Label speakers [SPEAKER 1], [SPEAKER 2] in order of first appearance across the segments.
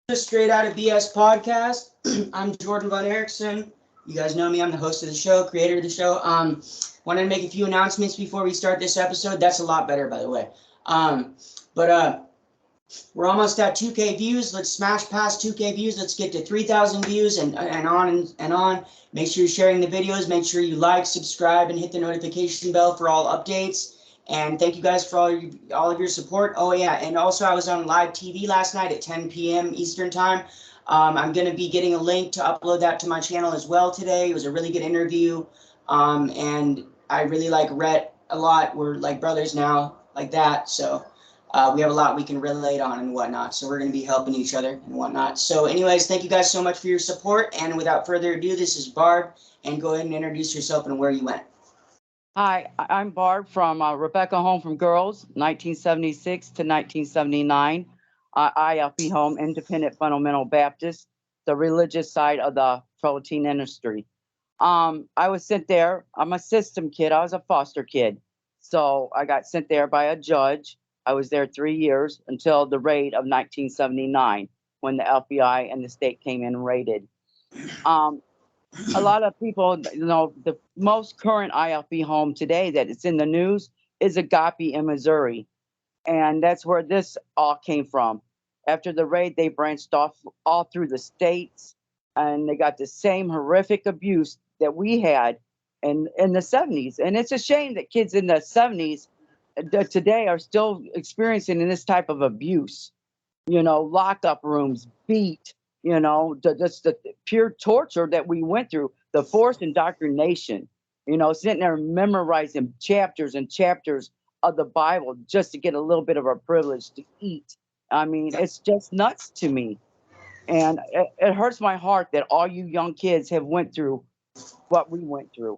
[SPEAKER 1] The Straight Outta BS podcast. I'm Jordan Von Erickson. You guys know me. I'm the host of the show, creator of the show. Wanted to make a few announcements before we start this episode. That's a lot better, by the way. But we're almost at 2K views. Let's smash past 2K views. Let's get to 3,000 views and on and on. Make sure you're sharing the videos. Make sure you like, subscribe, and hit the notification bell for all updates. And thank you guys for all of your support. Oh, yeah, and also I was on live TV last night at 10 p.m. Eastern Time. I'm going to be getting a link to upload that to my channel as well today. It was a really good interview, and I really like Rhett a lot. We're like brothers now, like that, so we have a lot we can relate on and whatnot, so we're going to be helping each other and whatnot. So anyways, thank you guys so much for your support, and without further ado, this is Barb, and go ahead and introduce yourself and where you went.
[SPEAKER 2] Hi, I'm Barb from Rebekah Home from Girls, 1976 to 1979. IFB Home, Independent Fundamental Baptist, the religious side of the protein industry. I was sent there. I'm a system kid. I was a foster kid. So I got sent there by a judge. I was there 3 years until the raid of 1979 when the FBI and the state came in and raided. A lot of people, the most current IFB home today that it's in the news is Agape in Missouri. And that's where this all came from. After the raid, they branched off all through the states, and they got the same horrific abuse that we had in the 70s. And it's a shame that kids in the 70s today are still experiencing this type of abuse. Lockup rooms, beat, just the pure torture that we went through, the forced indoctrination, sitting there memorizing chapters and chapters of the Bible just to get a little bit of a privilege to eat. I mean, it's just nuts to me. And it hurts my heart that all you young kids have went through what we went through.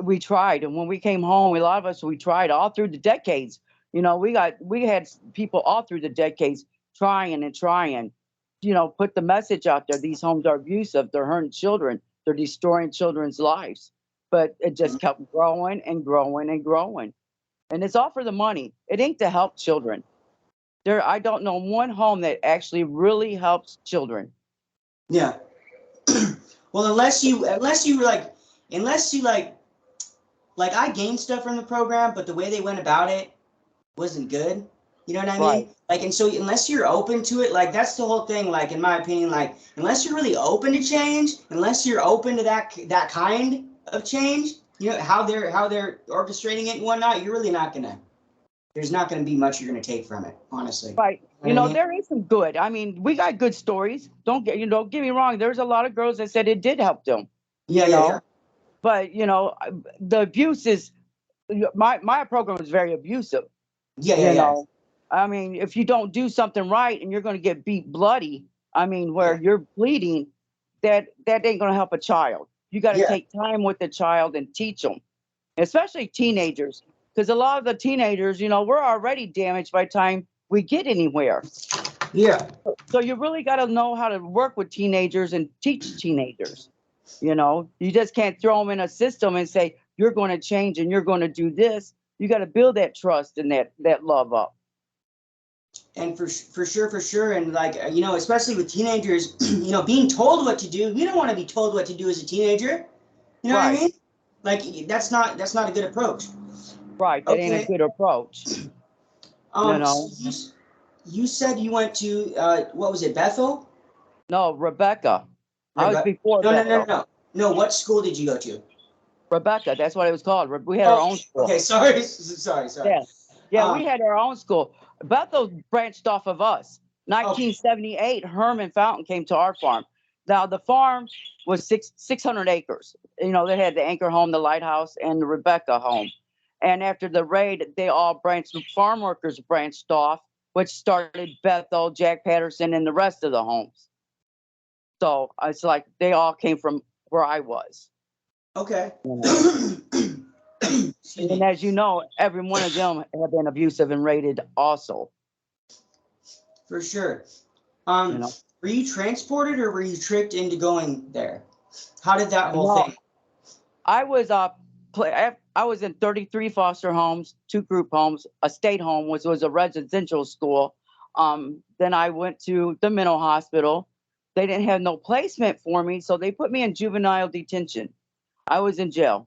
[SPEAKER 2] We tried. And when we came home, a lot of us, we tried all through the decades. We had people all through the decades trying, put the message out there. These homes are abusive. They're hurting children. They're destroying children's lives. But it just kept growing and growing and growing. And it's all for the money. It ain't to help children. I don't know one home that actually really helps children.
[SPEAKER 1] Yeah. Well, unless you I gained stuff from the program, but the way they went about it wasn't good. You know what I mean?
[SPEAKER 2] Right.
[SPEAKER 1] And so unless you're open to it, that's the whole thing. In my opinion, unless you're really open to change, unless you're open to that kind of change, how they're orchestrating it and whatnot, you're really not gonna. There's not gonna be much you're gonna take from it, honestly.
[SPEAKER 2] Right. There is some good. I mean, we got good stories. Don't get me wrong. There's a lot of girls that said it did help them.
[SPEAKER 1] Yeah.
[SPEAKER 2] But the abuse is my program was very abusive.
[SPEAKER 1] Yeah.
[SPEAKER 2] I mean, if you don't do something right and you're going to get beat bloody, I mean, where you're bleeding, that ain't going to help a child. You got to take time with the child and teach them, especially teenagers, because a lot of the teenagers, we're already damaged by the time we get anywhere.
[SPEAKER 1] Yeah.
[SPEAKER 2] So you really got to know how to work with teenagers and teach teenagers. You just can't throw them in a system and say, you're going to change and you're going to do this. You got to build that trust and that love up.
[SPEAKER 1] And for sure. And especially with teenagers, being told what to do, we don't want to be told what to do as a teenager. You know what I mean? That's not a good approach.
[SPEAKER 2] Right. That ain't a good approach.
[SPEAKER 1] You said you went to, what was it, Bethel?
[SPEAKER 2] No, Rebekah. I was before Bethel.
[SPEAKER 1] No, what school did you go to?
[SPEAKER 2] Rebekah, that's what it was called. We had our own school.
[SPEAKER 1] Okay, sorry.
[SPEAKER 2] Yeah, we had our own school. Bethel branched off of us. 1978, Herman Fountain came to our farm. Now, the farm was 600 acres. They had the Anchor Home, the Lighthouse, and the Rebekah Home. And after the raid, they all branched, farm workers branched off, which started Bethel, Jack Patterson, and the rest of the homes. So it's like they all came from where I was.
[SPEAKER 1] Okay.
[SPEAKER 2] And as you know, every one of them have been abusive and raided also.
[SPEAKER 1] For sure. Were you transported or were you tricked into going there? How did that whole thing?
[SPEAKER 2] I was in 33 foster homes, 2 group homes, a state home, which was a residential school, Then I went to the mental hospital. They didn't have no placement for me, so they put me in juvenile detention. I was in jail.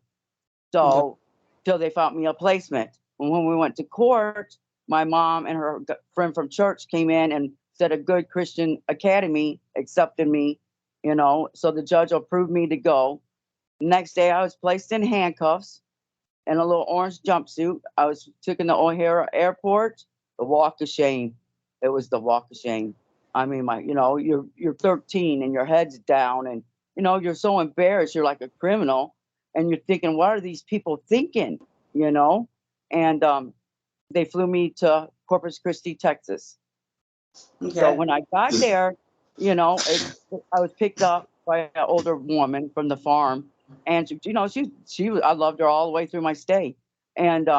[SPEAKER 1] Okay.
[SPEAKER 2] So till they found me a placement. And when we went to court, my mom and her friend from church came in and said a good Christian academy accepted me, so the judge approved me to go. Next day, I was placed in handcuffs in a little orange jumpsuit. I was taken to O'Hare Airport. The walk of shame. It was the walk of shame. I mean, you're 13 and your head's down, and you're so embarrassed. You're like a criminal, and you're thinking, what are these people thinking? And they flew me to Corpus Christi, Texas. So
[SPEAKER 1] Okay.
[SPEAKER 2] when I got there, I was picked up by an older woman from the farm, and I loved her all the way through my stay, and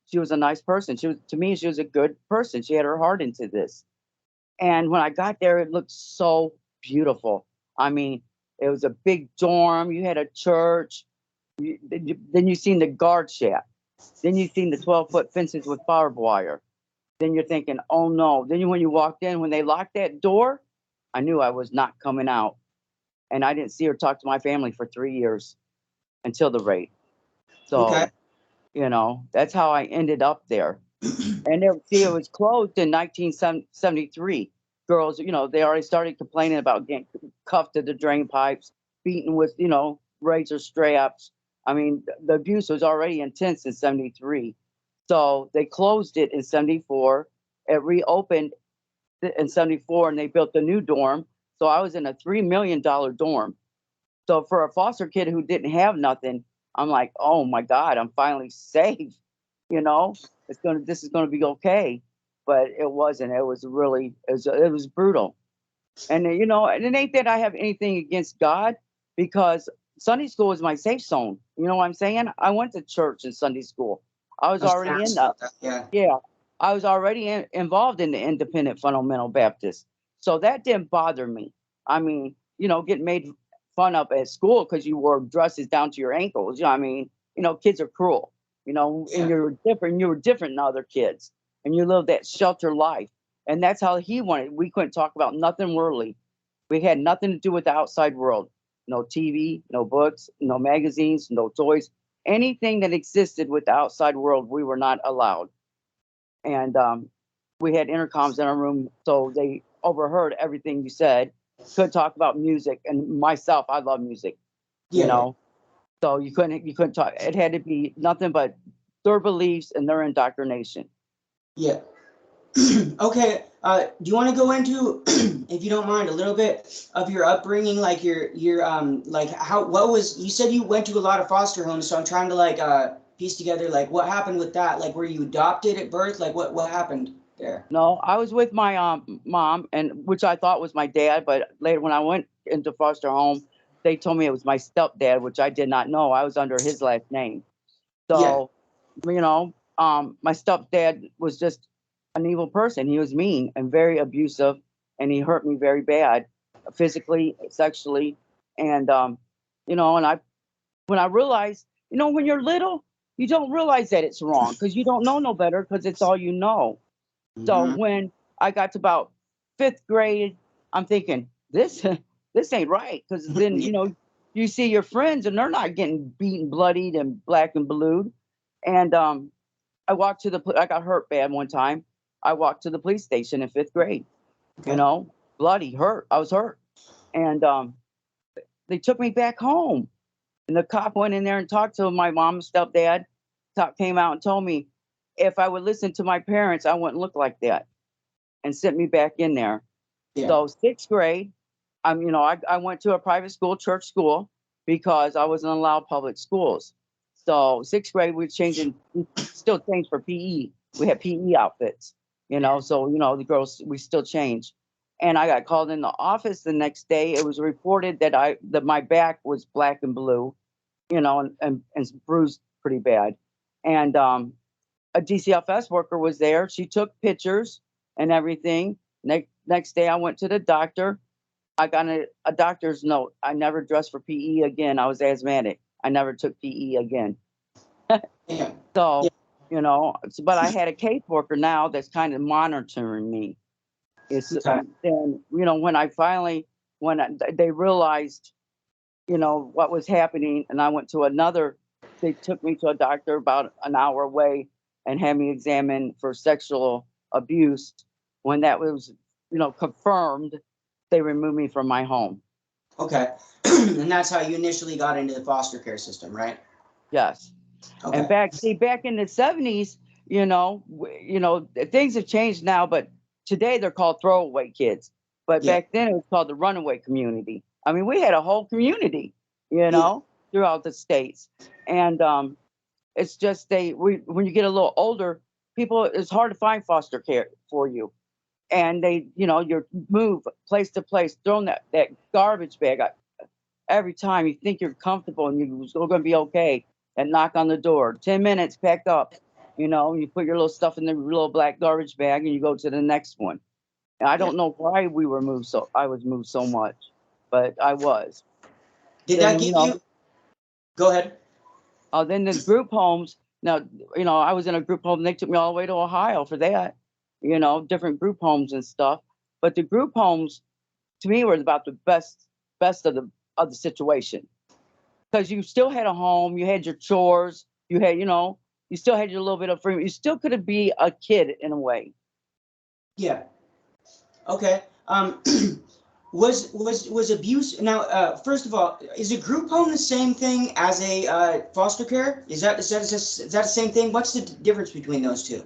[SPEAKER 2] she was a nice person. She was a good person. She had her heart into this, and when I got there, it looked so beautiful. I mean, it was a big dorm. You had a church. Then you seen the guard shack. Then you seen the 12-foot fences with barbed wire. Then you're thinking, oh no. Then when you walked in, when they locked that door, I knew I was not coming out. And I didn't see or talk to my family for 3 years until the raid.
[SPEAKER 1] Okay.
[SPEAKER 2] So, that's how I ended up there. And it was closed in 1973. Girls, they already started complaining about getting cuffed to the drain pipes, beaten with, razor straps. I mean, the abuse was already intense in 73. So they closed it in 74. It reopened in 74 and they built the new dorm. So I was in a $3 million dorm. So for a foster kid who didn't have nothing, I'm like, oh my God, I'm finally safe. You know, this is gonna be okay. But it wasn't. It was brutal. And and it ain't that I have anything against God, because Sunday school is my safe zone. You know what I'm saying? I went to church in Sunday school. I was
[SPEAKER 1] I was gonna
[SPEAKER 2] already in
[SPEAKER 1] ask
[SPEAKER 2] the
[SPEAKER 1] about that. Yeah.
[SPEAKER 2] Yeah, I was already involved in the Independent Fundamental Baptist. So that didn't bother me. I mean, getting made fun of at school because you wore dresses down to your ankles. I mean, kids are cruel, and
[SPEAKER 1] Yeah.
[SPEAKER 2] you were different than other kids. And you lived that shelter life. And that's how he wanted. We couldn't talk about nothing worldly. We had nothing to do with the outside world. No TV, no books, no magazines, no toys. Anything that existed with the outside world, we were not allowed. And we had intercoms in our room, so they overheard everything you said. Could talk about music, and myself, I love music, you
[SPEAKER 1] Yeah.
[SPEAKER 2] know. So you couldn't talk. It had to be nothing but their beliefs and their indoctrination.
[SPEAKER 1] Yeah. Okay. Do you want to go into, if you don't mind, a little bit of your upbringing, like your like what was, you said you went to a lot of foster homes, so I'm trying to like piece together like what happened with that. Like, were you adopted at birth? Like, what happened there?
[SPEAKER 2] No, I was with my mom, and which I thought was my dad, but later when I went into foster home, they told me it was my stepdad, which I did not know. I was under his last name.
[SPEAKER 1] Yeah.
[SPEAKER 2] So, my stepdad was just an evil person. He was mean and very abusive, and he hurt me very bad, physically, sexually, and and when I realized, when you're little, you don't realize that it's wrong because you don't know no better because it's all you know. So
[SPEAKER 1] Mm-hmm.
[SPEAKER 2] when I got to about fifth grade, I'm thinking this this ain't right, because then
[SPEAKER 1] Yeah.
[SPEAKER 2] you see your friends and they're not getting beaten, bloodied, and black and blued. And I got hurt bad one time. I walked to the police station in fifth grade.
[SPEAKER 1] Okay.
[SPEAKER 2] Bloody, hurt. I was hurt, and they took me back home. And the cop went in there and talked to my mom and stepdad. Cop came out and told me if I would listen to my parents, I wouldn't look like that, and sent me back in there.
[SPEAKER 1] Yeah.
[SPEAKER 2] So sixth grade, I went to a private school, church school, because I wasn't allowed public schools. So sixth grade, we still changed for PE. We had PE outfits, so, the girls, we still changed. And I got called in the office the next day. It was reported that my back was black and blue, and bruised pretty bad. And a DCFS worker was there. She took pictures and everything. Next day, I went to the doctor. I got a doctor's note. I never dressed for PE again. I was asthmatic. I never took PE again.
[SPEAKER 1] Yeah. Yeah.
[SPEAKER 2] So, but I had a caseworker now that's kind of monitoring me. It's
[SPEAKER 1] Okay.
[SPEAKER 2] then, when they realized, what was happening, and I went to they took me to a doctor about an hour away and had me examined for sexual abuse. When that was, confirmed, they removed me from my home.
[SPEAKER 1] Okay. And that's how you initially got into the foster care system, right?
[SPEAKER 2] Yes.
[SPEAKER 1] Okay.
[SPEAKER 2] And back in the 70s, things have changed now, but today they're called throwaway kids. But
[SPEAKER 1] Yeah.
[SPEAKER 2] back then it was called the runaway community. I mean, we had a whole community,
[SPEAKER 1] Yeah.
[SPEAKER 2] throughout the states. And it's just when you get a little older, it's hard to find foster care for you. And you're moved place to place, throwing that garbage bag every time you think you're comfortable and you're going to be okay, and knock on the door. 10 minutes, pack up. You put your little stuff in the little black garbage bag and you go to the next one. And I
[SPEAKER 1] Yeah.
[SPEAKER 2] don't know why I was moved so much, but I was.
[SPEAKER 1] Did
[SPEAKER 2] Then,
[SPEAKER 1] that give you? Go ahead.
[SPEAKER 2] Then the group homes. Now, I was in a group home and they took me all the way to Ohio for that, different group homes and stuff. But the group homes, to me, were about the best of the situation. Because you still had a home, you had your chores, you had, you still had your little bit of freedom. You still could be a kid in a way.
[SPEAKER 1] Yeah. Okay. Was abuse now? First of all, is a group home the same thing as a foster care? Is that the same thing? What's the difference between those two?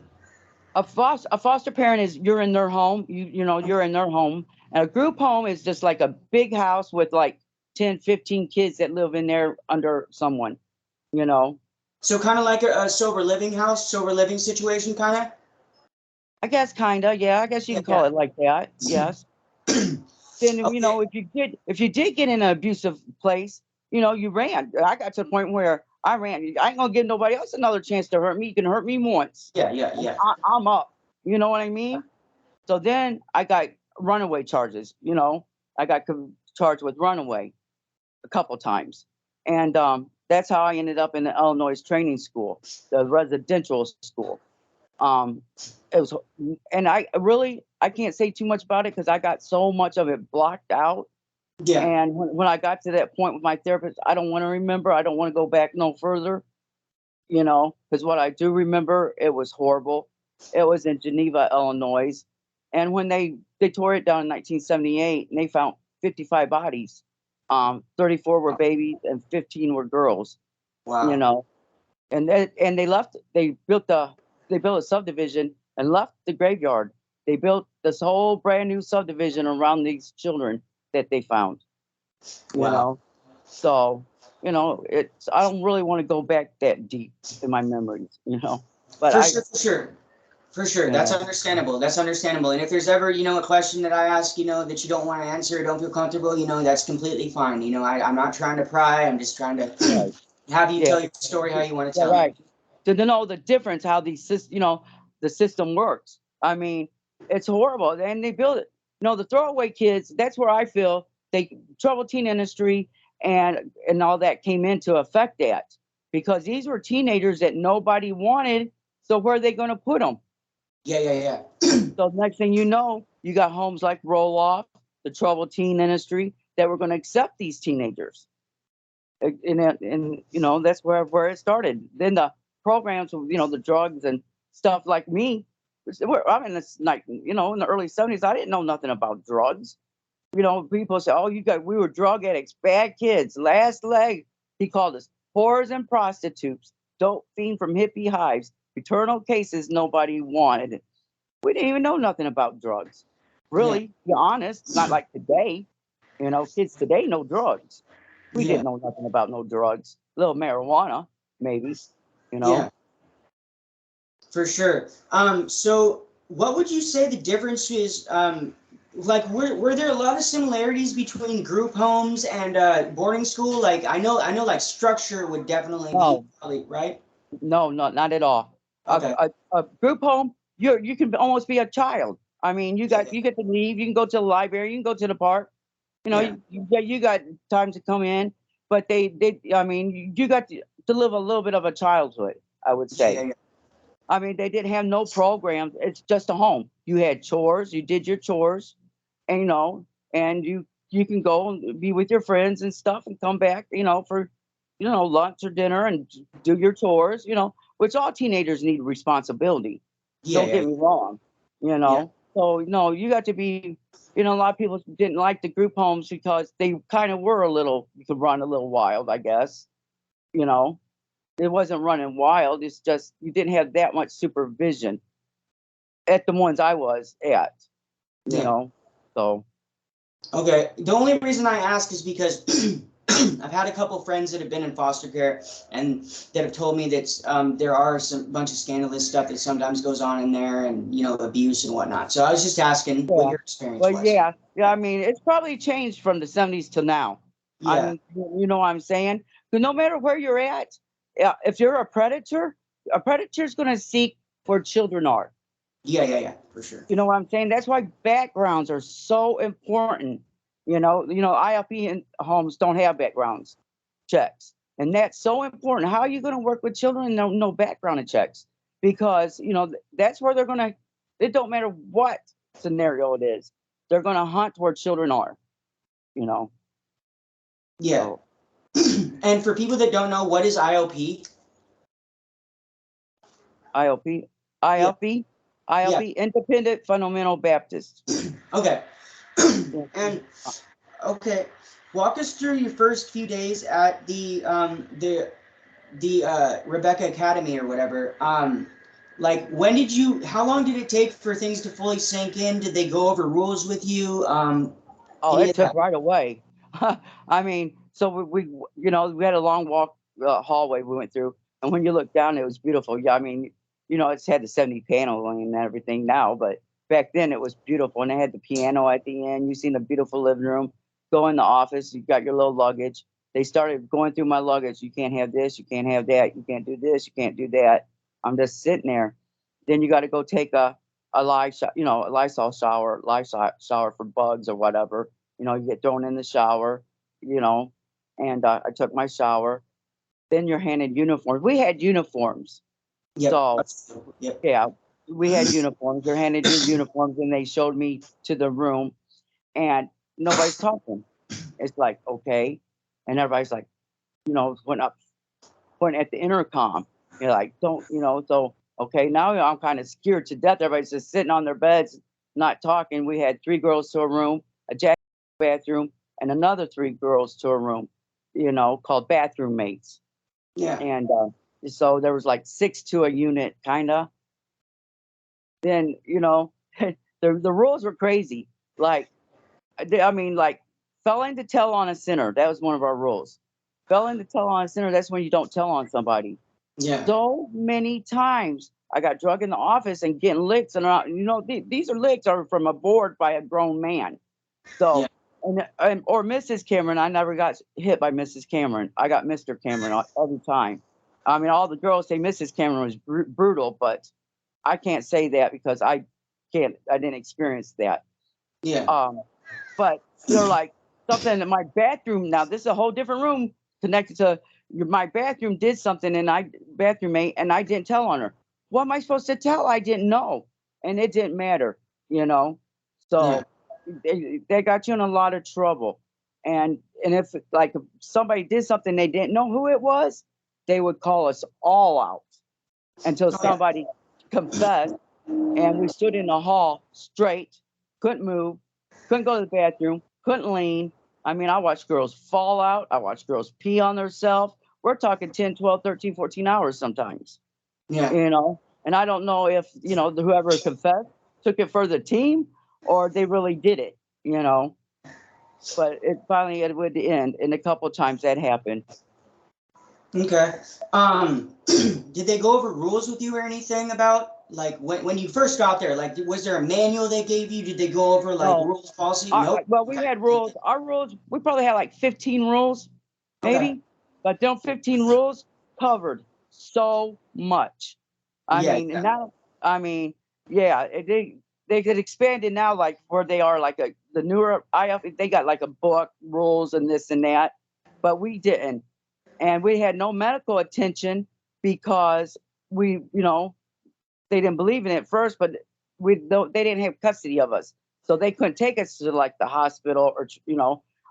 [SPEAKER 2] A foster parent is you're in their home, you're in their home. And a group home is just like a big house with like 10, 15 kids that live in there under someone,
[SPEAKER 1] So kind of like a sober living house, sober living situation, kind of.
[SPEAKER 2] I guess kind of, yeah. I guess you
[SPEAKER 1] Yeah.
[SPEAKER 2] can call it like that. Yes. Then
[SPEAKER 1] Okay.
[SPEAKER 2] if you did get in an abusive place, you ran. I got to the point where I ran. I ain't gonna give nobody else another chance to hurt me. You can hurt me once.
[SPEAKER 1] Yeah. Yeah. Yeah.
[SPEAKER 2] I'm up. You know what I mean? So then I got runaway charges. I got charged with runaway a couple times, and that's how I ended up in the Illinois training school, the residential school. Um, it was, and I can't say too much about it because I got so much of it blocked out.
[SPEAKER 1] Yeah.
[SPEAKER 2] And when I got to that point with my therapist, I don't want to remember. I don't want to go back no further, because what I do remember, it was horrible. It was in Geneva, Illinois. And when they tore it down in 1978, and they found 55 bodies, 34 were babies and 15 were girls, you
[SPEAKER 1] Wow.
[SPEAKER 2] know. And they built a subdivision and left the graveyard. They built this whole brand new subdivision around these children that they found, you
[SPEAKER 1] Wow.
[SPEAKER 2] know. So, I don't really want to go back that deep in my memories, But
[SPEAKER 1] For sure. For sure. For sure.
[SPEAKER 2] you
[SPEAKER 1] That's
[SPEAKER 2] know,
[SPEAKER 1] understandable. That's understandable. And if there's ever, a question that I ask, that you don't want to answer, don't feel comfortable, that's completely fine. I'm not trying to pry. I'm just trying to
[SPEAKER 2] right.
[SPEAKER 1] have you
[SPEAKER 2] Yeah.
[SPEAKER 1] tell your story how you want to
[SPEAKER 2] Yeah,
[SPEAKER 1] tell it.
[SPEAKER 2] right. To know the difference, how the system works. I mean, it's horrible. And they build it. The throwaway kids, that's where I feel troubled teen industry and all that came in to affect that. Because these were teenagers that nobody wanted. So where are they going to put them?
[SPEAKER 1] Yeah, yeah,
[SPEAKER 2] So next thing you know, you got homes like Roll Off, the troubled teen industry, that were going to accept these teenagers. And that's where it started. Then the programs, the drugs and stuff like me. I'm in this like in the early 70s. I didn't know nothing about drugs. People say, "Oh, we were drug addicts, bad kids, last leg." He called us whores and prostitutes, dope fiend from hippie hives, eternal cases nobody wanted. We didn't even know nothing about drugs.
[SPEAKER 1] yeah,
[SPEAKER 2] Really, to be honest, not like today. Kids today know drugs. We
[SPEAKER 1] yeah,
[SPEAKER 2] didn't know nothing about no drugs. A little marijuana, maybe, you
[SPEAKER 1] yeah,
[SPEAKER 2] know.
[SPEAKER 1] for sure. So what would you say the difference is? Like, were there a lot of similarities between group homes and boarding school? Like, I know, like structure would definitely be
[SPEAKER 2] No,
[SPEAKER 1] probably right.
[SPEAKER 2] no, not at all.
[SPEAKER 1] Okay.
[SPEAKER 2] A group home, you can almost be a child. I mean,
[SPEAKER 1] Yeah,
[SPEAKER 2] you get to leave. You can go to the library. You can go to the park.
[SPEAKER 1] yeah,
[SPEAKER 2] You got time to come in, but I mean, you got to live a little bit of a childhood, I would
[SPEAKER 1] yeah,
[SPEAKER 2] say.
[SPEAKER 1] yeah.
[SPEAKER 2] I mean, they didn't have no programs. It's just a home. You had chores. You did your chores, and and you can go and be with your friends and stuff, and come back, for lunch or dinner, and do your chores. Which all teenagers need responsibility.
[SPEAKER 1] Yeah,
[SPEAKER 2] Don't
[SPEAKER 1] yeah,
[SPEAKER 2] get me wrong.
[SPEAKER 1] yeah,
[SPEAKER 2] So no, you got to be. A lot of people didn't like the group homes because they kind of were a little. You could run a little wild, I guess. You know, it wasn't running wild. It's just you didn't have that much supervision at the ones I was at. You
[SPEAKER 1] yeah.
[SPEAKER 2] know, so
[SPEAKER 1] Okay. The only reason I ask is because I've had a couple friends that have been in foster care and that have told me that there are some bunch of scandalous stuff that sometimes goes on in there, and abuse and whatnot. So I was just asking what
[SPEAKER 2] yeah.
[SPEAKER 1] your experience
[SPEAKER 2] Well,
[SPEAKER 1] was.
[SPEAKER 2] yeah. I mean, it's probably changed from the '70s to now. I
[SPEAKER 1] Yeah,
[SPEAKER 2] mean, you know what I'm saying? 'Cause no matter where you're at, if you're a predator's going to seek where children are.
[SPEAKER 1] yeah, for sure.
[SPEAKER 2] You know what I'm saying? That's why backgrounds are so important. IFP and homes don't have backgrounds checks, and that's so important. How are you going to work with children and no background checks? Because that's where they're going to. It don't matter what scenario it is, they're going to hunt where children are. You know,
[SPEAKER 1] Yeah.
[SPEAKER 2] so
[SPEAKER 1] And for people that don't know, what is IOP?
[SPEAKER 2] ILP,
[SPEAKER 1] Yeah,
[SPEAKER 2] ILP,
[SPEAKER 1] yeah.
[SPEAKER 2] ILP, Independent Fundamental Baptist.
[SPEAKER 1] Okay.
[SPEAKER 2] Yeah.
[SPEAKER 1] And okay, walk us through your first few days at the Rebekah Academy or whatever. Like how long did it take for things to fully sink in? Did they go over rules with you?
[SPEAKER 2] Oh,
[SPEAKER 1] Any
[SPEAKER 2] it
[SPEAKER 1] of
[SPEAKER 2] took
[SPEAKER 1] that?
[SPEAKER 2] right away. I mean, so we had a long walk hallway we went through, and when you look down, it was beautiful. Yeah, I mean, it's had the 70 paneling and everything now, but back then it was beautiful, and they had the piano at the end. You seen the beautiful living room. Go in the office, you got your little luggage. They started going through my luggage. You can't have this, you can't have that, you can't do this, you can't do that. I'm just sitting there. Then you got to go take a Lysol shower for bugs or whatever. You get thrown in the shower, you know, and I took my shower. Then you're handed uniforms. We had uniforms.
[SPEAKER 1] Yep.
[SPEAKER 2] So,
[SPEAKER 1] Yep.
[SPEAKER 2] yeah, we had uniforms. You're handed your uniforms, and they showed me to the room, and nobody's talking. It's like, okay. And everybody's like, went up, pointing at the intercom. You're like, don't, so, okay, now I'm kind of scared to death. Everybody's just sitting on their beds, not talking. We had 3 girls to a room, a jack bathroom, and another 3 girls to a room, called bathroom mates.
[SPEAKER 1] Yeah.
[SPEAKER 2] And so there was like 6 to a unit, kind of. Then, the rules were crazy. Like, I mean, like, failing to tell on a sinner. That was one of our rules. Failing to tell on a sinner, that's when you don't tell on somebody.
[SPEAKER 1] Yeah.
[SPEAKER 2] So many times I got drug in the office and getting licks, and these are licks are from a board by a grown man.
[SPEAKER 1] Yeah.
[SPEAKER 2] So or Mrs. Cameron, I never got hit by Mrs. Cameron. I got Mr. Cameron every time. I mean, all the girls say Mrs. Cameron was brutal, but I can't say that because I didn't experience that.
[SPEAKER 1] Yeah.
[SPEAKER 2] Um, but they're like something in my bathroom. Now this is a whole different room connected to my bathroom. Did something, and bathroom mate, and I didn't tell on her. What am I supposed to tell? I didn't know, and it didn't matter, you know.
[SPEAKER 1] Yeah.
[SPEAKER 2] So they got you in a lot of trouble, and if like if somebody did something they didn't know who it was, they would call us all out until
[SPEAKER 1] Oh yeah.
[SPEAKER 2] somebody confessed, and we stood in the hall straight, couldn't move, couldn't go to the bathroom, couldn't lean. I mean, I watched girls fall out. I watched girls pee on themselves. We're talking 10, 12, 13, 14 hours sometimes,
[SPEAKER 1] Yeah.
[SPEAKER 2] And I don't know if, whoever confessed took it for the team or they really did it, but it would end. And a couple times that happened.
[SPEAKER 1] Okay. Did they go over rules with you or anything about like when you first got there? Like, was there a manual they gave you? Did they go over like
[SPEAKER 2] No,
[SPEAKER 1] rules, policy? Nope.
[SPEAKER 2] well, we
[SPEAKER 1] Okay.
[SPEAKER 2] had rules. Our rules, we probably had like 15 rules,
[SPEAKER 1] Okay.
[SPEAKER 2] maybe, but them 15 rules covered so much. I
[SPEAKER 1] Yeah.
[SPEAKER 2] mean, and
[SPEAKER 1] Yeah.
[SPEAKER 2] now, I mean, yeah, they could expand it now, like where they are, like the newer IF, they got like a book, rules, and this and that, but we didn't, and we had no medical attention because we, they didn't believe in it at first, but they didn't have custody of us, so they couldn't take us to like the hospital or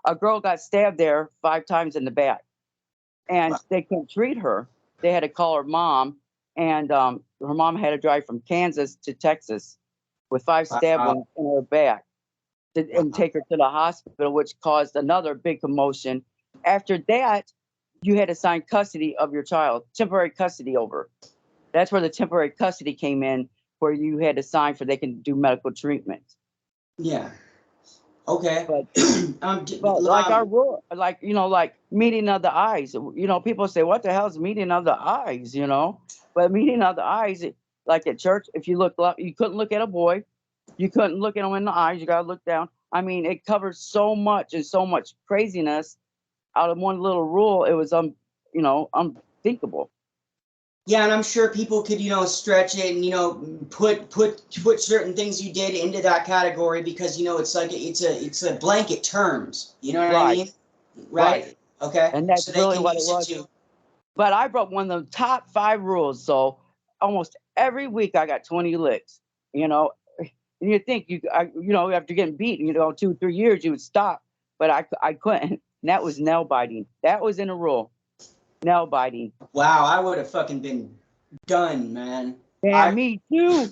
[SPEAKER 2] a girl got stabbed there 5 times in the back, and they couldn't treat her. They had to call her mom, and her mom had to drive from Kansas to Texas with 5 stab
[SPEAKER 1] Wow.
[SPEAKER 2] wounds in her back and
[SPEAKER 1] Wow.
[SPEAKER 2] take her to the hospital, which caused another big commotion. After that, you had to sign custody of your child, temporary custody over. That's where the temporary custody came in, where you had to sign for they can do medical treatment.
[SPEAKER 1] Yeah. Okay.
[SPEAKER 2] But like our rule, like like meeting of the eyes. People say, "What the hell is meeting of the eyes?" But meeting of the eyes, like at church, if you look up, you couldn't look at a boy, you couldn't look at him in the eyes. You gotta look down. I mean, it covers so much and so much craziness out of one little rule. It was unthinkable.
[SPEAKER 1] Yeah, and I'm sure people could, stretch it and, put certain things you did into that category because, it's like it's a blanket terms. You know what I
[SPEAKER 2] Right,
[SPEAKER 1] mean?
[SPEAKER 2] right,
[SPEAKER 1] Right. Okay.
[SPEAKER 2] and that's
[SPEAKER 1] So they
[SPEAKER 2] really
[SPEAKER 1] can
[SPEAKER 2] what it
[SPEAKER 1] use it
[SPEAKER 2] was.
[SPEAKER 1] to.
[SPEAKER 2] But I broke one of the top 5 rules. So almost every week I got 20 licks. You know, and you think after getting beaten, 2-3 years you would stop, but I couldn't. And that was nail biting. That was in a rule. Nail biting.
[SPEAKER 1] Wow, I would have fucking been done, man.
[SPEAKER 2] And
[SPEAKER 1] I
[SPEAKER 2] me too.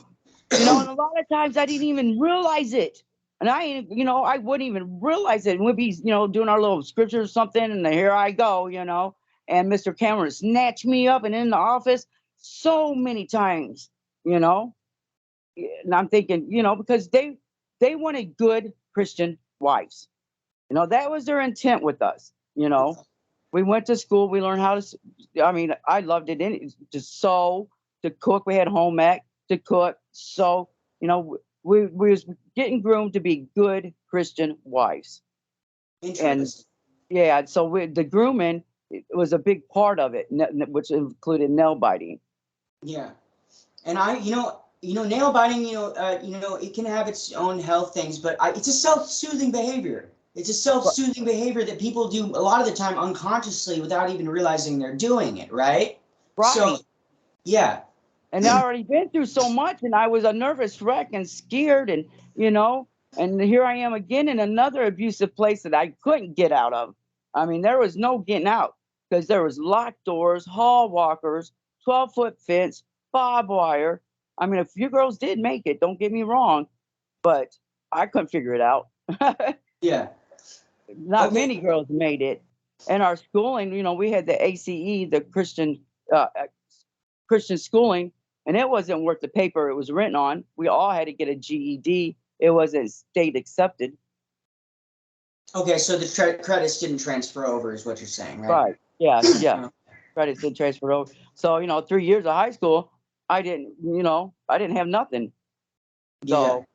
[SPEAKER 2] And a lot of times I didn't even realize it. And I wouldn't even realize it. And we'd be, doing our little scripture or something, and here I go, and Mr. Cameron snatched me up and in the office so many times, you know. And I'm thinking, because they wanted good Christian wives. That was their intent with us. We went to school, we learned how to. I mean, I loved it. To sew, to cook. We had home ec to cook. So we was getting groomed to be good Christian wives. And
[SPEAKER 1] interesting.
[SPEAKER 2] yeah, so the grooming it was a big part of it, which included nail biting.
[SPEAKER 1] Yeah. And nail biting, it can have its own health things, but it's a self-soothing behavior. It's a
[SPEAKER 2] But-
[SPEAKER 1] self-soothing behavior that people do a lot of the time unconsciously without even realizing they're doing it, right? So,
[SPEAKER 2] Right.
[SPEAKER 1] yeah,
[SPEAKER 2] And I already been through so much, and I was a nervous wreck and scared, and and here I am again in another abusive place that I couldn't get out of. I mean, there was no getting out because there was locked doors, hall walkers, 12-foot fence, barbed wire. I mean, a few girls did make it. Don't get me wrong, but I couldn't figure it out.
[SPEAKER 1] yeah.
[SPEAKER 2] Not
[SPEAKER 1] Okay.
[SPEAKER 2] many girls made it. In our schooling, we had the ACE, the uh, Christian schooling, and it wasn't worth the paper it was written on. We all had to get a GED. It wasn't state accepted.
[SPEAKER 1] Okay, so the credits didn't transfer over, is what you're saying, right?
[SPEAKER 2] Right. Yes. Yes. Credits did transfer over. So 3 years of high school, I didn't have nothing.
[SPEAKER 1] Yeah.
[SPEAKER 2] So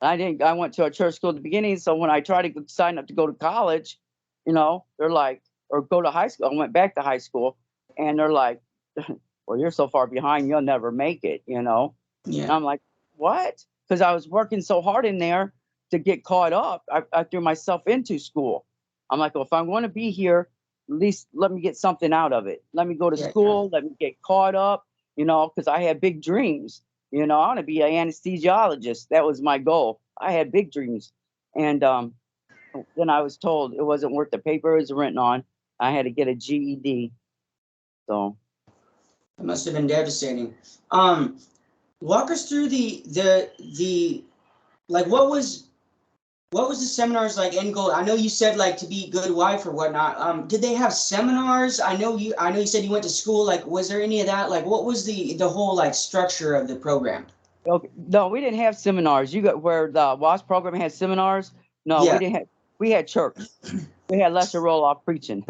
[SPEAKER 2] I went to a church school at the beginning. So when I tried to sign up to go to college, they're like, or go to high school. I went back to high school, and they're like, well, you're so far behind, you'll never make it. And
[SPEAKER 1] Yeah.
[SPEAKER 2] I'm like, what? Because I was working so hard in there to get caught up. I threw myself into school. I'm like, well, if I'm going to be here, at least let me get something out of it. Let me go to
[SPEAKER 1] Yeah.
[SPEAKER 2] school. Let me get caught up, because I had big dreams. I want to be an anesthesiologist. That was my goal. I had big dreams. And then I was told it wasn't worth the paper it was written on. I had to get a GED. So.
[SPEAKER 1] It must have been devastating. Um, Walk us through the like what was the seminars like end goal? I know you said like to be a good wife or whatnot. Did they have seminars? I know you said you went to school. Like, was there any of that? Like, what was the whole like structure of the program?
[SPEAKER 2] Okay. No, we didn't have seminars. You got where the W.W.A.S.P program had seminars. No, we
[SPEAKER 1] Yeah.
[SPEAKER 2] didn't have. We had church. We had Lester Roloff preaching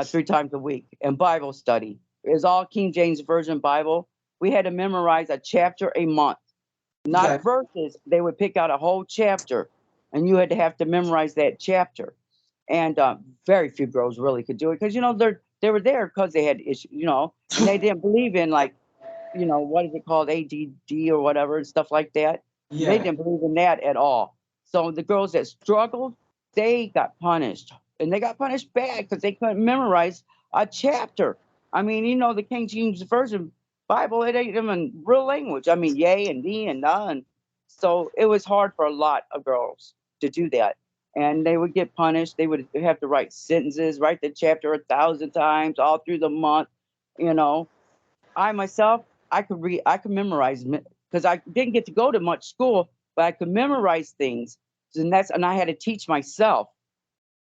[SPEAKER 2] 3 times a week, and Bible study. It was all King James Version Bible. We had to memorize a chapter a month,
[SPEAKER 1] Okay.
[SPEAKER 2] not verses. They would pick out a whole chapter, and you had to have to memorize that chapter. And very few girls really could do it because they were there because they had issues, and they didn't believe in like what is it called, ADD or whatever and stuff like that. They
[SPEAKER 1] Yeah.
[SPEAKER 2] didn't believe in that at all. So the girls that struggled, they got punished, and they got punished bad because they couldn't memorize a chapter. I mean, the King James version Bible, it ain't even real language. I mean, yay and thee and nah. And so it was hard for a lot of girls to do that. And they would get punished. They would have to write sentences, write the chapter 1,000 times all through the month. You know, I myself, I could memorize because I didn't get to go to much school, but I could memorize things. And I had to teach myself.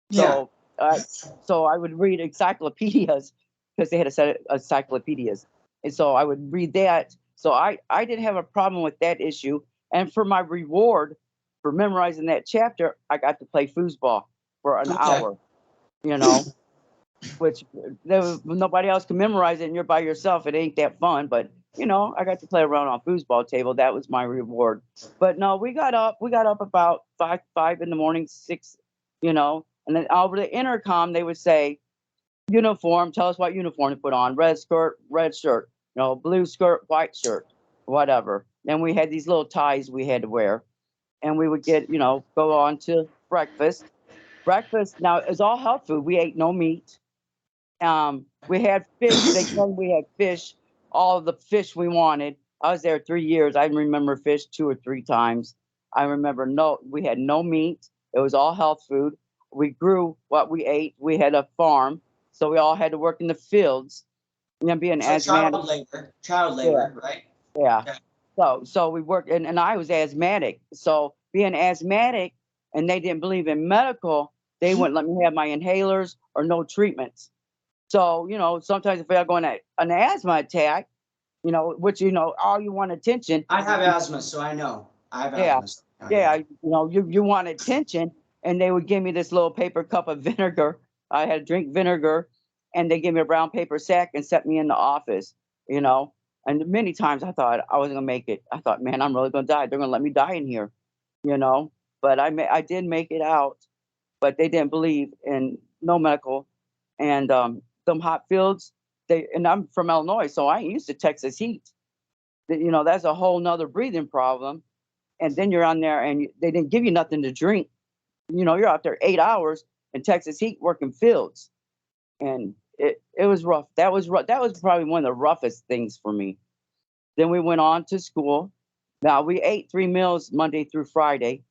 [SPEAKER 1] Yeah.
[SPEAKER 2] So, so I would read encyclopedias because they had a set of encyclopedias, and so I would read that. So I didn't have a problem with that issue. And for my reward for memorizing that chapter, I got to play foosball for an
[SPEAKER 1] Okay.
[SPEAKER 2] hour. You know, which nobody else can memorize it, and you're by yourself. It ain't that fun, but I got to play around on foosball table. That was my reward. But no, we got up. We got up about five in the morning, 6, and then over the intercom they would say, uniform. Tell us what uniform to put on. Red skirt, red shirt. Blue skirt, white shirt, whatever. Then we had these little ties we had to wear, and we would get go on to breakfast. Breakfast now is all health food. We ate no meat. We had fish. They claimed we had fish, all of the fish we wanted. I was there 3 years. I remember fish 2 or 3 times. I remember we had no meat. It was all health food. We grew what we ate. We had a farm, so we all had to work in the fields. Being
[SPEAKER 1] So
[SPEAKER 2] asthmatic.
[SPEAKER 1] child
[SPEAKER 2] Yeah,
[SPEAKER 1] labor, right?
[SPEAKER 2] yeah.
[SPEAKER 1] Okay.
[SPEAKER 2] So we worked, and I was asthmatic. So being asthmatic, and they didn't believe in medical, they wouldn't let me have my inhalers or no treatments. So, sometimes if I go on an asthma attack, which, all you want attention.
[SPEAKER 1] I have asthma, so I know. I have
[SPEAKER 2] Yeah.
[SPEAKER 1] asthma. So
[SPEAKER 2] Yeah. You want attention. And they would give me this little paper cup of vinegar. I had to drink vinegar, and they give me a brown paper sack and set me in the office, you know. And many times I thought I wasn't going to make it. I thought, man, I'm really going to die. They're going to let me die in here, you know. But I did make it out, but they didn't believe in no medical. And them hot fields, and I'm from Illinois, so I ain't used to Texas heat. That's a whole nother breathing problem. And then you're on there, and they didn't give you nothing to drink. You're out there 8 hours in Texas heat working fields, and it was rough. That was rough. That was probably one of the roughest things for me. Then we went on to school. Now we ate 3 meals Monday through Friday.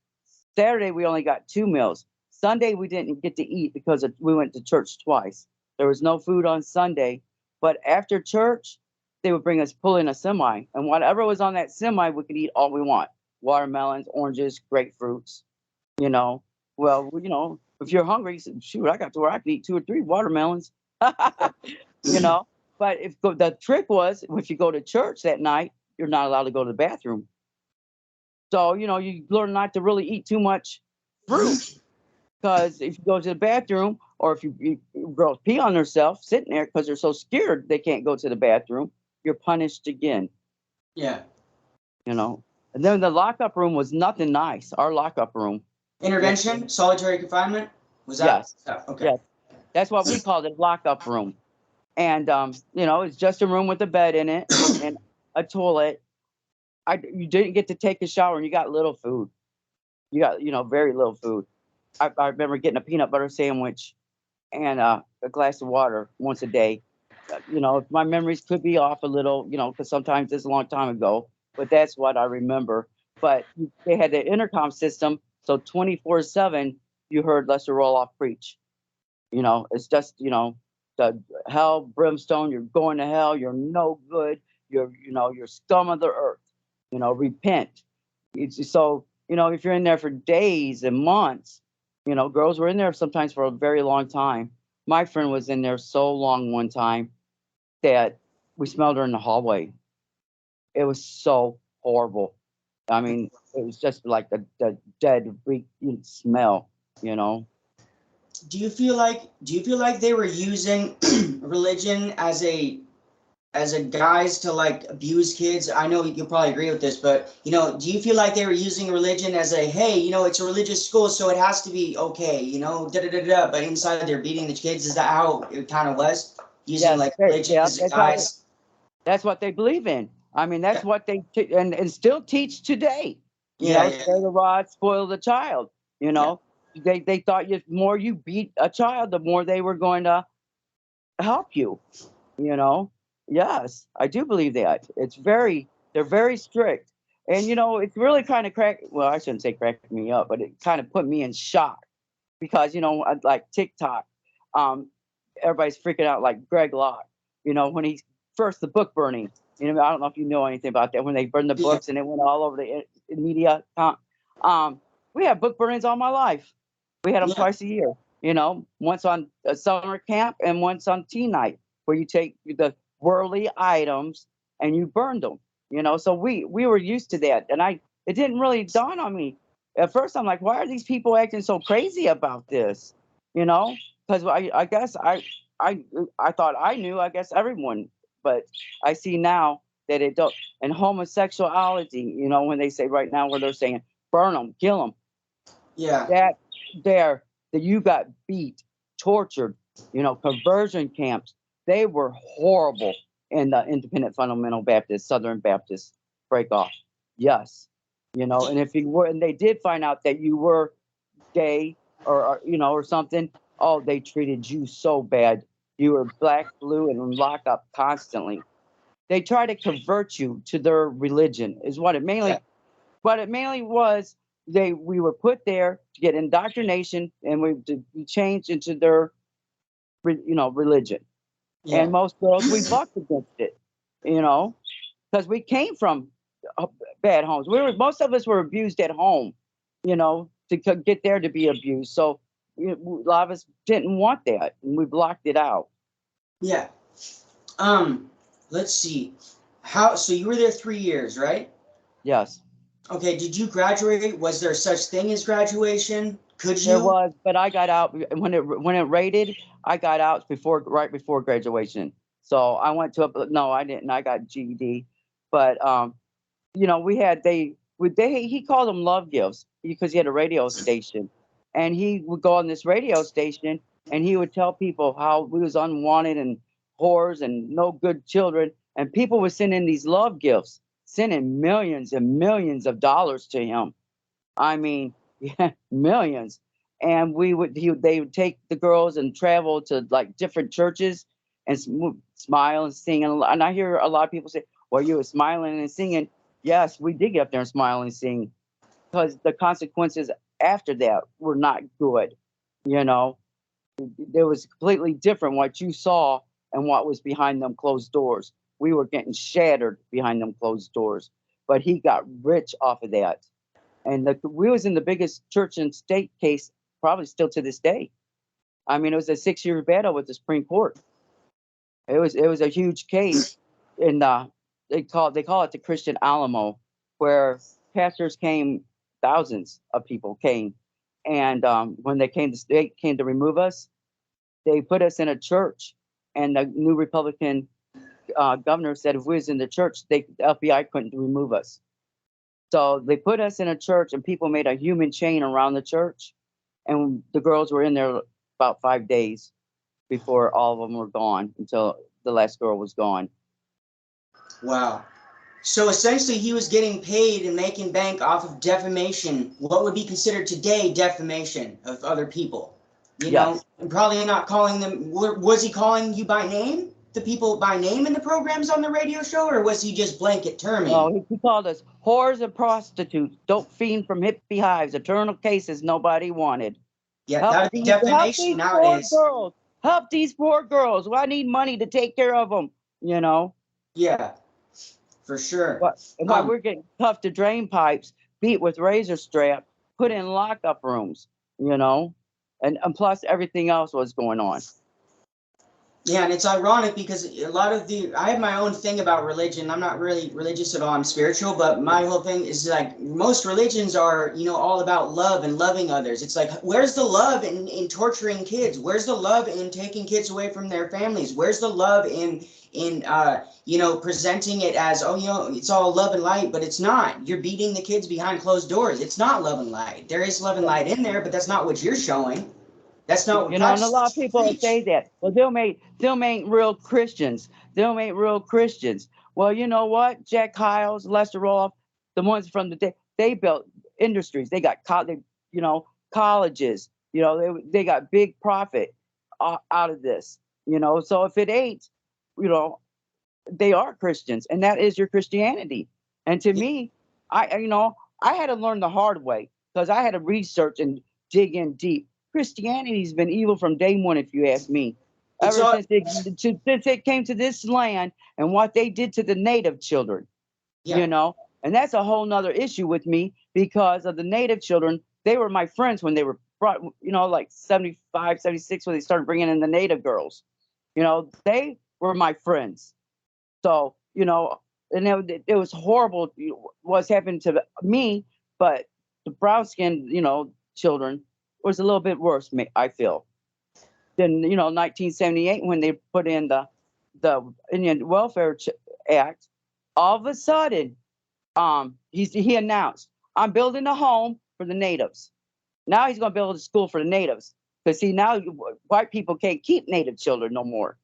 [SPEAKER 2] Saturday we only got 2 meals. Sunday we didn't get to eat because we went to church twice. There was no food on Sunday, but after church they would bring us pull in a semi, and whatever was on that semi we could eat all we want: watermelons, oranges, grapefruits. You know, well, if you're hungry, shoot, I got to where I could eat 2 or 3 watermelons. you know, but if the trick was, if you go to church that night, you're not allowed to go to the bathroom. So, you learn not to really eat too much fruit, because if you go to the bathroom, or if girls pee on themselves sitting there because they're so scared they can't go to the bathroom, you're punished again,
[SPEAKER 1] Yeah.
[SPEAKER 2] you know. And then the lockup room was nothing nice. Our lockup room.
[SPEAKER 1] Intervention, solitary confinement. Was that?
[SPEAKER 2] Yes.
[SPEAKER 1] Okay.
[SPEAKER 2] Yes. That's what we called it, lockup room. And it's just a room with a bed in it and a toilet. You didn't get to take a shower, and you got little food. You got, very little food. I remember getting a peanut butter sandwich and a glass of water once a day. If my memories could be off a little, because sometimes it's a long time ago, but that's what I remember. But they had the intercom system, so 24/7 you heard Lester Roloff preach. It's just, the hell, brimstone, you're going to hell, you're no good, you're scum of the earth, repent. So, if you're in there for days and months, girls were in there sometimes for a very long time. My friend was in there so long one time that we smelled her in the hallway. It was so horrible. I mean, it was just like the dead smell, you know.
[SPEAKER 1] Do you feel like they were using religion as a guise to like abuse kids? I know you'll probably agree with this, but do you feel like they were using religion as a, hey, it's a religious school, so it has to be okay, da da da da, but inside they're beating the kids? Is that how it kind of was? Using
[SPEAKER 2] Yes,
[SPEAKER 1] like religion
[SPEAKER 2] yeah,
[SPEAKER 1] as a guise?
[SPEAKER 2] that's what they believe in. I mean,
[SPEAKER 1] Yeah,
[SPEAKER 2] that's what they and still teach today.
[SPEAKER 1] yeah, yeah,
[SPEAKER 2] Spare the rod, spoil the child. You
[SPEAKER 1] yeah.
[SPEAKER 2] know, they thought the more you beat a child, the more they were going to help you. You know, Yes, I do believe that. They're very strict. And, it's really kind of well, I shouldn't say cracked me up, but it kind of put me in shock because, like TikTok, um, everybody's freaking out like Greg Locke, when he first, the book burning, I don't know if you know anything about that, when they burned the
[SPEAKER 1] Yeah.
[SPEAKER 2] books and it went all over the media. We had book burnings all my life. We had them
[SPEAKER 1] Yeah.
[SPEAKER 2] twice a year, once on a summer camp and once on teen night, where you take the worldly items and you burned them, so we were used to that. And it didn't really dawn on me at first. I'm like, why are these people acting so crazy about this? Because I guess I I thought I knew. I guess everyone, but I see now that it don't. And homosexuality, when they say right now, where they're saying burn them, kill them,
[SPEAKER 1] Yeah.
[SPEAKER 2] that there that you got beat, tortured, conversion camps. They were horrible in the Independent Fundamental Baptist, Southern Baptist break off. Yes, and if you were, and they did find out that you were gay or something, oh, they treated you so bad. You were black, blue, and in lockup constantly. They try to convert you to their religion, is
[SPEAKER 1] Yeah.
[SPEAKER 2] what it mainly was. We were put there to get indoctrination, and to be changed into their religion. And
[SPEAKER 1] Yeah.
[SPEAKER 2] most girls, we bucked against it, because we came from uh, bad homes. Most of us were abused at home, to get there to be abused. So a lot of us didn't want that, and we blocked it out.
[SPEAKER 1] Yeah. Um, let's see. So you were there 3 years, right?
[SPEAKER 2] Yes,
[SPEAKER 1] Okay, did you graduate? Was there such thing as graduation? Could
[SPEAKER 2] there
[SPEAKER 1] you?
[SPEAKER 2] was, but I got out when it raided. I got out right before graduation. So I went to no, I didn't. I got GED, but we had he called them love gifts because he had a radio station, and he would go on this radio station and he would tell people how we was unwanted and whores and no good children, and people were sending these love gifts, sending millions and millions of dollars to him. I mean, yeah, millions. And they would take the girls and travel to like different churches and smile and sing. And I hear a lot of people say, well, you were smiling and singing. Yes, we did get up there and smile and sing, because the consequences after that were not good. You know, there was completely different what you saw and what was behind them closed doors. We were getting shattered behind them closed doors, but he got rich off of that. And we was in the biggest church and state case, probably still to this day. I mean, it was a 6-year battle with the Supreme Court. It was a huge case, and they call it the Christian Alamo, where pastors came, thousands of people came, and when the state came to remove us, they put us in a church, and the new Republican governor said if we was in the church, the FBI couldn't remove us. So they put us in a church, and people made a human chain around the church, and the girls were in there about 5 days before all of them were gone, until the last girl was gone.
[SPEAKER 1] Wow. So essentially, he was getting paid and making bank off of defamation, what would be considered today defamation of other people.
[SPEAKER 2] Yes.
[SPEAKER 1] And probably not calling them. Was he calling you by name, the people by name in the programs on the radio show, or was he just blanket terming?
[SPEAKER 2] No, he called us whores and prostitutes, dope fiend from hippie hives, eternal cases nobody wanted.
[SPEAKER 1] Yeah,
[SPEAKER 2] Help
[SPEAKER 1] that would be
[SPEAKER 2] help
[SPEAKER 1] defamation
[SPEAKER 2] these poor
[SPEAKER 1] nowadays.
[SPEAKER 2] girls. Help these poor girls. Well, I need money to take care of them. You know.
[SPEAKER 1] Yeah, for sure.
[SPEAKER 2] Why we're getting cuffed to drain pipes, beat with razor strap, put in lockup rooms. You know, and plus everything else was going on.
[SPEAKER 1] Yeah, and it's ironic because a lot of I have my own thing about religion. I'm not really religious at all. I'm spiritual, but my whole thing is like most religions are, all about love and loving others. It's like, where's the love in torturing kids? Where's the love in taking kids away from their families? Where's the love in presenting it as, oh, it's all love and light, but it's not. You're beating the kids behind closed doors. It's not love and light. There is love and light in there, but that's not what you're showing. That's not what
[SPEAKER 2] And a lot of
[SPEAKER 1] God's
[SPEAKER 2] people
[SPEAKER 1] preach.
[SPEAKER 2] say that. Well, them ain't real Christians. Them ain't real Christians. Well, you know what? Jack Hyles, Lester Roloff, the ones from the day, they built industries. They got colleges. They got big profit out of this. So if it ain't, you know, they are Christians, and that is your Christianity. And to me, I had to learn the hard way because I had to research and dig in deep. Christianity's been evil from day one, if you ask me.
[SPEAKER 1] It's
[SPEAKER 2] Ever
[SPEAKER 1] all,
[SPEAKER 2] since it came to this land and what they did to the native children,
[SPEAKER 1] yeah,
[SPEAKER 2] and that's a whole nother issue with me because of the native children. They were my friends when they were brought, like 75, 76, when they started bringing in the native girls. They were my friends. So, and it was horrible what's happened to me, but the brown skinned, children was a little bit worse, I feel. Then, 1978, when they put in the Indian Welfare Act, all of a sudden, he announced, I'm building a home for the natives. Now he's going to build a school for the natives. Because see, now white people can't keep native children no more.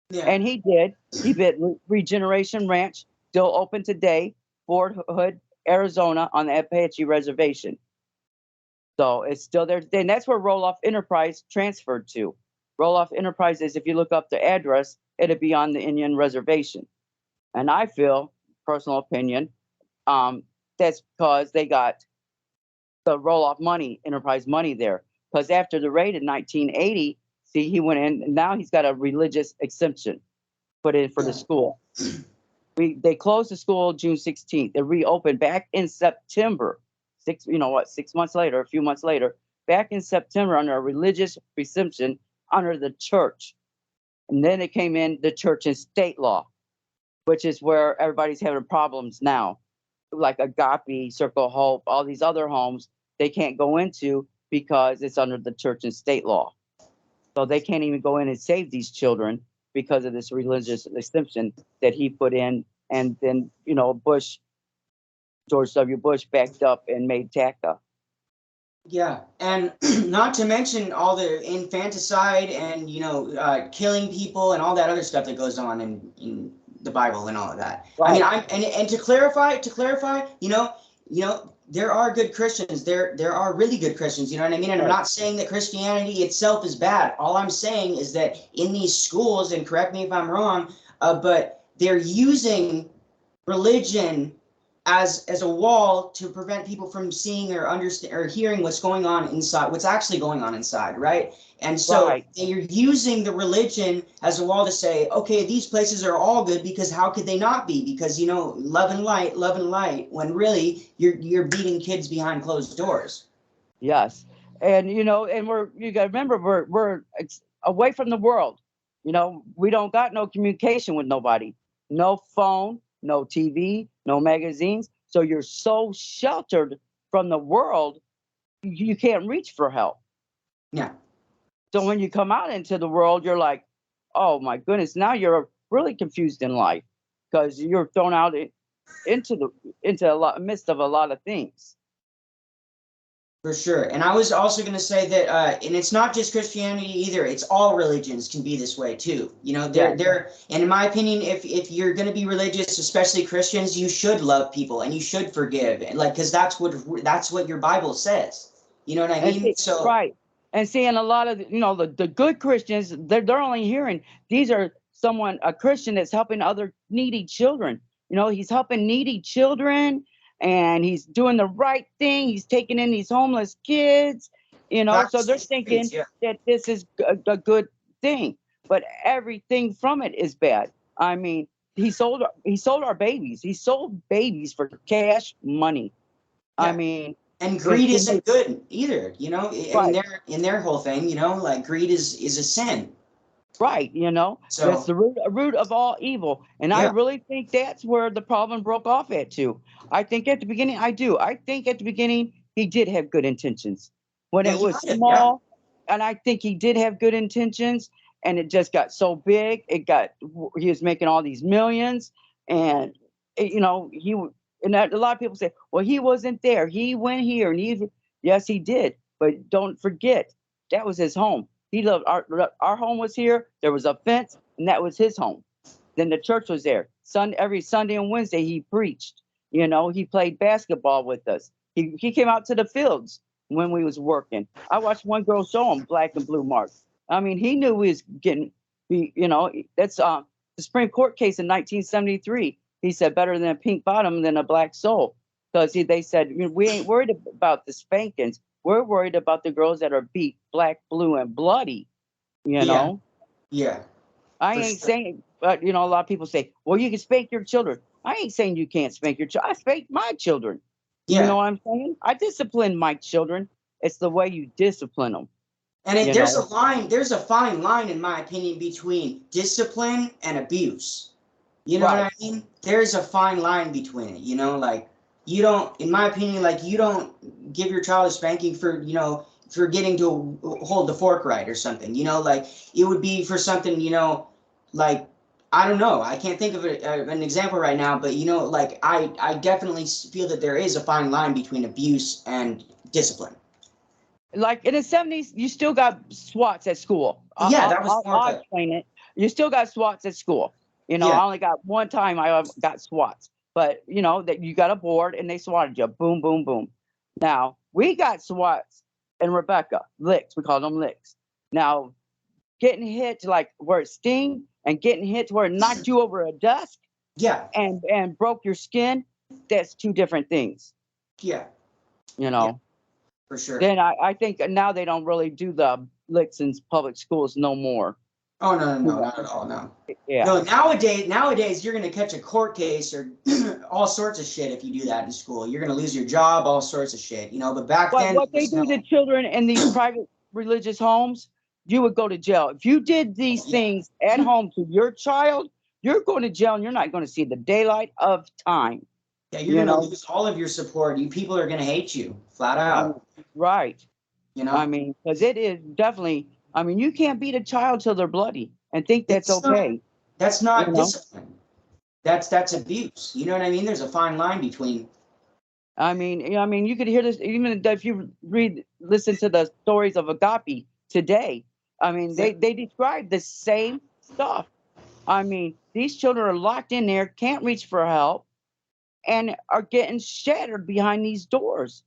[SPEAKER 1] yeah,
[SPEAKER 2] And he did. He built Regeneration Ranch, still open today, Fort Hood, Arizona, on the Apache Reservation. So it's still there today. And that's where Roloff Enterprise transferred to. Roloff Enterprises, if you look up the address, it'll be on the Indian Reservation. And I feel, personal opinion, that's because they got the Roloff money, Enterprise money there. Because after the raid in 1980, see, he went in, and now he's got a religious exemption put in for the school. They closed the school June 16th. They reopened back in September. 6 months later, a few months later, back in September under a religious exemption under the church. And then it came in the church and state law, which is where everybody's having problems now. Like Agape, Circle of Hope, all these other homes, they can't go into because it's under the church and state law. So they can't even go in and save these children because of this religious exemption that he put in. And then, George W. Bush backed up and made TACA.
[SPEAKER 1] yeah, and not to mention all the infanticide and killing people and all that other stuff that goes on in the Bible and all of that.
[SPEAKER 2] Right.
[SPEAKER 1] I mean, and to clarify, there are good Christians. There are really good Christians. You know what I mean? And I'm not saying that Christianity itself is bad. All I'm saying is that in these schools, and correct me if I'm wrong, but they're using religion as a wall to prevent people from seeing or understand or hearing what's going on inside, what's actually going on inside, right? And so you're using the religion as a wall to say, okay, these places are all good because how could they not be? Because love and light, when really you're beating kids behind closed doors.
[SPEAKER 2] Yes, and you got to remember we're away from the world. We don't got no communication with nobody, no phone, no TV, no magazines. So you're so sheltered from the world, you can't reach for help.
[SPEAKER 1] Yeah.
[SPEAKER 2] So when you come out into the world, you're like, oh my goodness, now you're really confused in life because you're thrown out into the midst of a lot of things.
[SPEAKER 1] For sure. And I was also going to say that, and it's not just Christianity either. It's all religions can be this way too. And in my opinion, if you're going to be religious, especially Christians, you should love people and you should forgive. And because that's what your Bible says. You know what I mean?
[SPEAKER 2] Right. And seeing a lot of, the good Christians, they're only hearing these are a Christian that's helping other needy children. He's helping needy children. And he's doing the right thing. He's taking in these homeless kids, so they're thinking that this is a good thing. But everything from it is bad. I mean, he sold our babies. He sold babies for cash money. Yeah. I mean,
[SPEAKER 1] and greed isn't good either. In their whole thing, like greed is a sin.
[SPEAKER 2] Right, so that's the root of all evil. And I really think that's where the problem broke off at too. I think at the beginning, he did have good intentions. When it was small, and I think he did have good intentions, and it just got so big, he was making all these millions, and a lot of people say, well, he wasn't there. He went here, and yes, he did. But don't forget, that was his home. He loved our home was here. There was a fence, and that was his home. Then the church was there. Every Sunday and Wednesday he preached. He played basketball with us. He came out to the fields when we was working. I watched one girl show him black and blue marks. I mean, he knew he was getting. That's the Supreme Court case in 1973. He said better than a pink bottom than a black soul. Because they said, we ain't worried about the spankings. We're worried about the girls that are beat black, blue, and bloody. You know?
[SPEAKER 1] Yeah.
[SPEAKER 2] I ain't
[SPEAKER 1] sure.
[SPEAKER 2] saying, but a lot of people say, well, you can spank your children. I ain't saying you can't spank your children. I spank my children.
[SPEAKER 1] Yeah.
[SPEAKER 2] You know what I'm saying? I discipline my children. It's the way you discipline them.
[SPEAKER 1] And there's a fine line, in my opinion, between discipline and abuse. You know what I mean? There's a fine line between it, like you don't, in my opinion, like you don't give your child a spanking for, for getting to hold the fork right or something, like it would be for something, like, I don't know. I can't think of an example right now, but, like I definitely feel that there is a fine line between abuse and discipline.
[SPEAKER 2] Like in the 70s, you still got SWATs at school. I'll explain it. You still got SWATs at school. I only got one time I got SWATs, but that you got a board and they swatted you. Boom, boom, boom. Now we got SWATs in Rebekah, licks. We call them licks. Now getting hit like where it sting and getting hit to where it knocked you over a desk.
[SPEAKER 1] Yeah.
[SPEAKER 2] And broke your skin. That's two different things.
[SPEAKER 1] Yeah.
[SPEAKER 2] Yeah,
[SPEAKER 1] for sure.
[SPEAKER 2] Then I think now they don't really do the licks in public schools no more.
[SPEAKER 1] Oh, no, not at all, no.
[SPEAKER 2] Yeah.
[SPEAKER 1] No, nowadays you're going to catch a court case or all sorts of shit if you do that in school. You're going to lose your job, all sorts of shit, But back then,
[SPEAKER 2] what they do to children in these private religious homes, you would go to jail. If you did these things at home to your child, you're going to jail and you're not going to see the daylight of time.
[SPEAKER 1] Yeah, you're going to lose all of your support. You people are going to hate you, flat out.
[SPEAKER 2] Right. Because it is definitely. You can't beat a child till they're bloody and think that's okay.
[SPEAKER 1] That's not discipline. That's abuse. You know what I mean? There's a fine line between.
[SPEAKER 2] You could hear this even if you listen to the stories of Agape today. They describe the same stuff. These children are locked in there, can't reach for help, and are getting shattered behind these doors.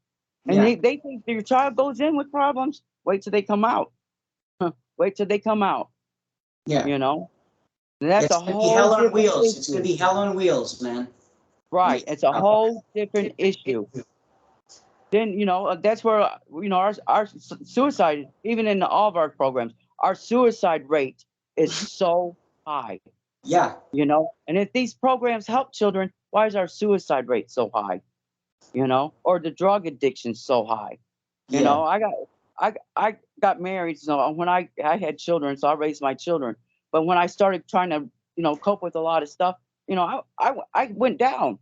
[SPEAKER 2] And they think your child goes in with problems. Wait till they come out. Wait till they come out.
[SPEAKER 1] Yeah.
[SPEAKER 2] And that's
[SPEAKER 1] it's
[SPEAKER 2] a whole
[SPEAKER 1] hell on wheels.
[SPEAKER 2] issue.
[SPEAKER 1] It's going to be hell on wheels, man.
[SPEAKER 2] Right. It's a whole different issue. Then, that's where, our suicide, even in all of our programs, our suicide rate is so high.
[SPEAKER 1] Yeah.
[SPEAKER 2] And if these programs help children, why is our suicide rate so high? Or the drug addiction so high? I got married, so when I had children, so I raised my children. But when I started trying to, cope with a lot of stuff, I went down.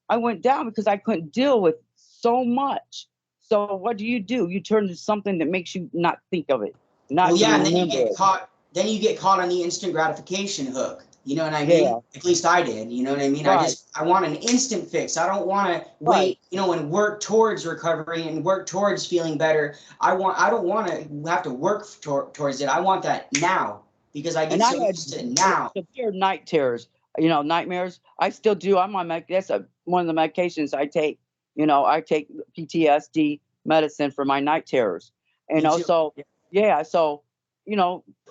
[SPEAKER 2] I went down because I couldn't deal with so much. So what do? You turn to something that makes you not think of it.
[SPEAKER 1] And then you get caught. Then you get caught on the instant gratification hook. You know what I mean? Yeah. At least I did. You know what I mean? Right. I want an instant fix. I don't want to wait, and work towards recovery and work towards feeling better. I don't want to have to work towards it. I want that now because I get so used to it now.
[SPEAKER 2] Severe night terrors, nightmares. I still do. I'm on that's one of the medications I take. I take PTSD medicine for my night terrors. So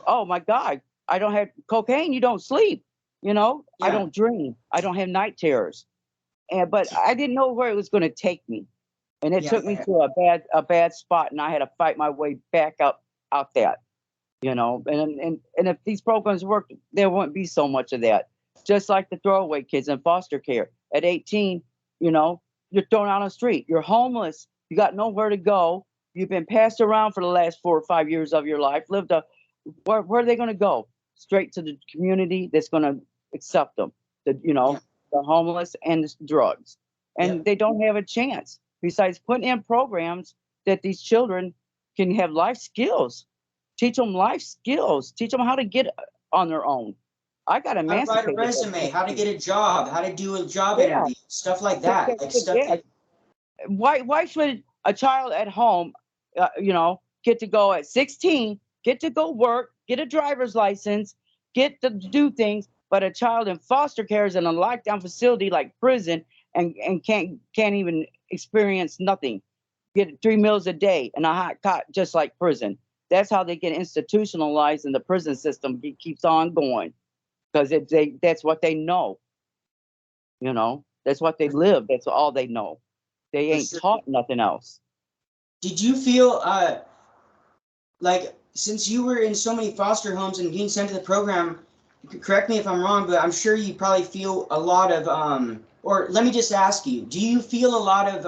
[SPEAKER 2] oh my God, I don't have cocaine. You don't sleep. I don't dream. I don't have night terrors. But I didn't know where it was going to take me. And it took me to a bad spot, and I had to fight my way back out that, and if these programs worked, there wouldn't be so much of that. Just like the throwaway kids in foster care at 18, you're thrown out on the street. You're homeless. You got nowhere to go. You've been passed around for the last 4 or 5 years of your life. Where are they going to go? Straight to the community that's going to accept them. The homeless and the drugs. And they don't have a chance. Besides putting in programs that these children can have life skills. Teach them life skills. Teach them how to get on their own. I got emancipated.
[SPEAKER 1] How to write a resume, how to get a job, how to do a job interview, stuff like that.
[SPEAKER 2] Why should a child at home, get to go at 16, get to go work, get a driver's license, get to do things, but a child in foster care is in a lockdown facility like prison and can't even experience nothing. Get 3 meals a day in a hot cot, just like prison. That's how they get institutionalized, and the prison system keeps on going. because that's what they know. You know, that's what they live. That's all they know. They
[SPEAKER 1] For
[SPEAKER 2] ain't
[SPEAKER 1] sure.
[SPEAKER 2] taught nothing else.
[SPEAKER 1] Did you feel like, since you were in so many foster homes and being sent to the program, correct me if I'm wrong, but I'm sure you probably feel a lot of or let me just ask you, do you feel a lot of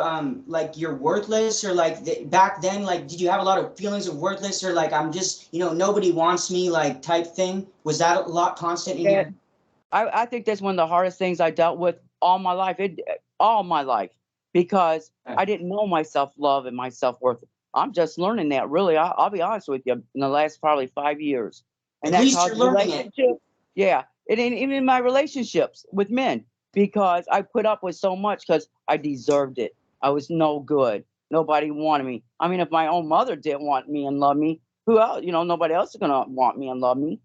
[SPEAKER 1] like you're worthless, or like back then, like did you have a lot of feelings of worthless, or like I'm just, nobody wants me, like type thing? Was that a lot constant in your?
[SPEAKER 2] I think that's one of the hardest things I dealt with all my life. All my life, because I didn't know my self-love and my self-worth. I'm just learning that, really. I'll be honest with you, in the last probably 5 years. And
[SPEAKER 1] At
[SPEAKER 2] that
[SPEAKER 1] least you're
[SPEAKER 2] caused
[SPEAKER 1] learning it.
[SPEAKER 2] relationships. Yeah. It ain't even in my relationships with men, because I put up with so much because I deserved it. I was no good. Nobody wanted me. I mean, if my own mother didn't want me and love me, who else? Nobody else is gonna want me and love me.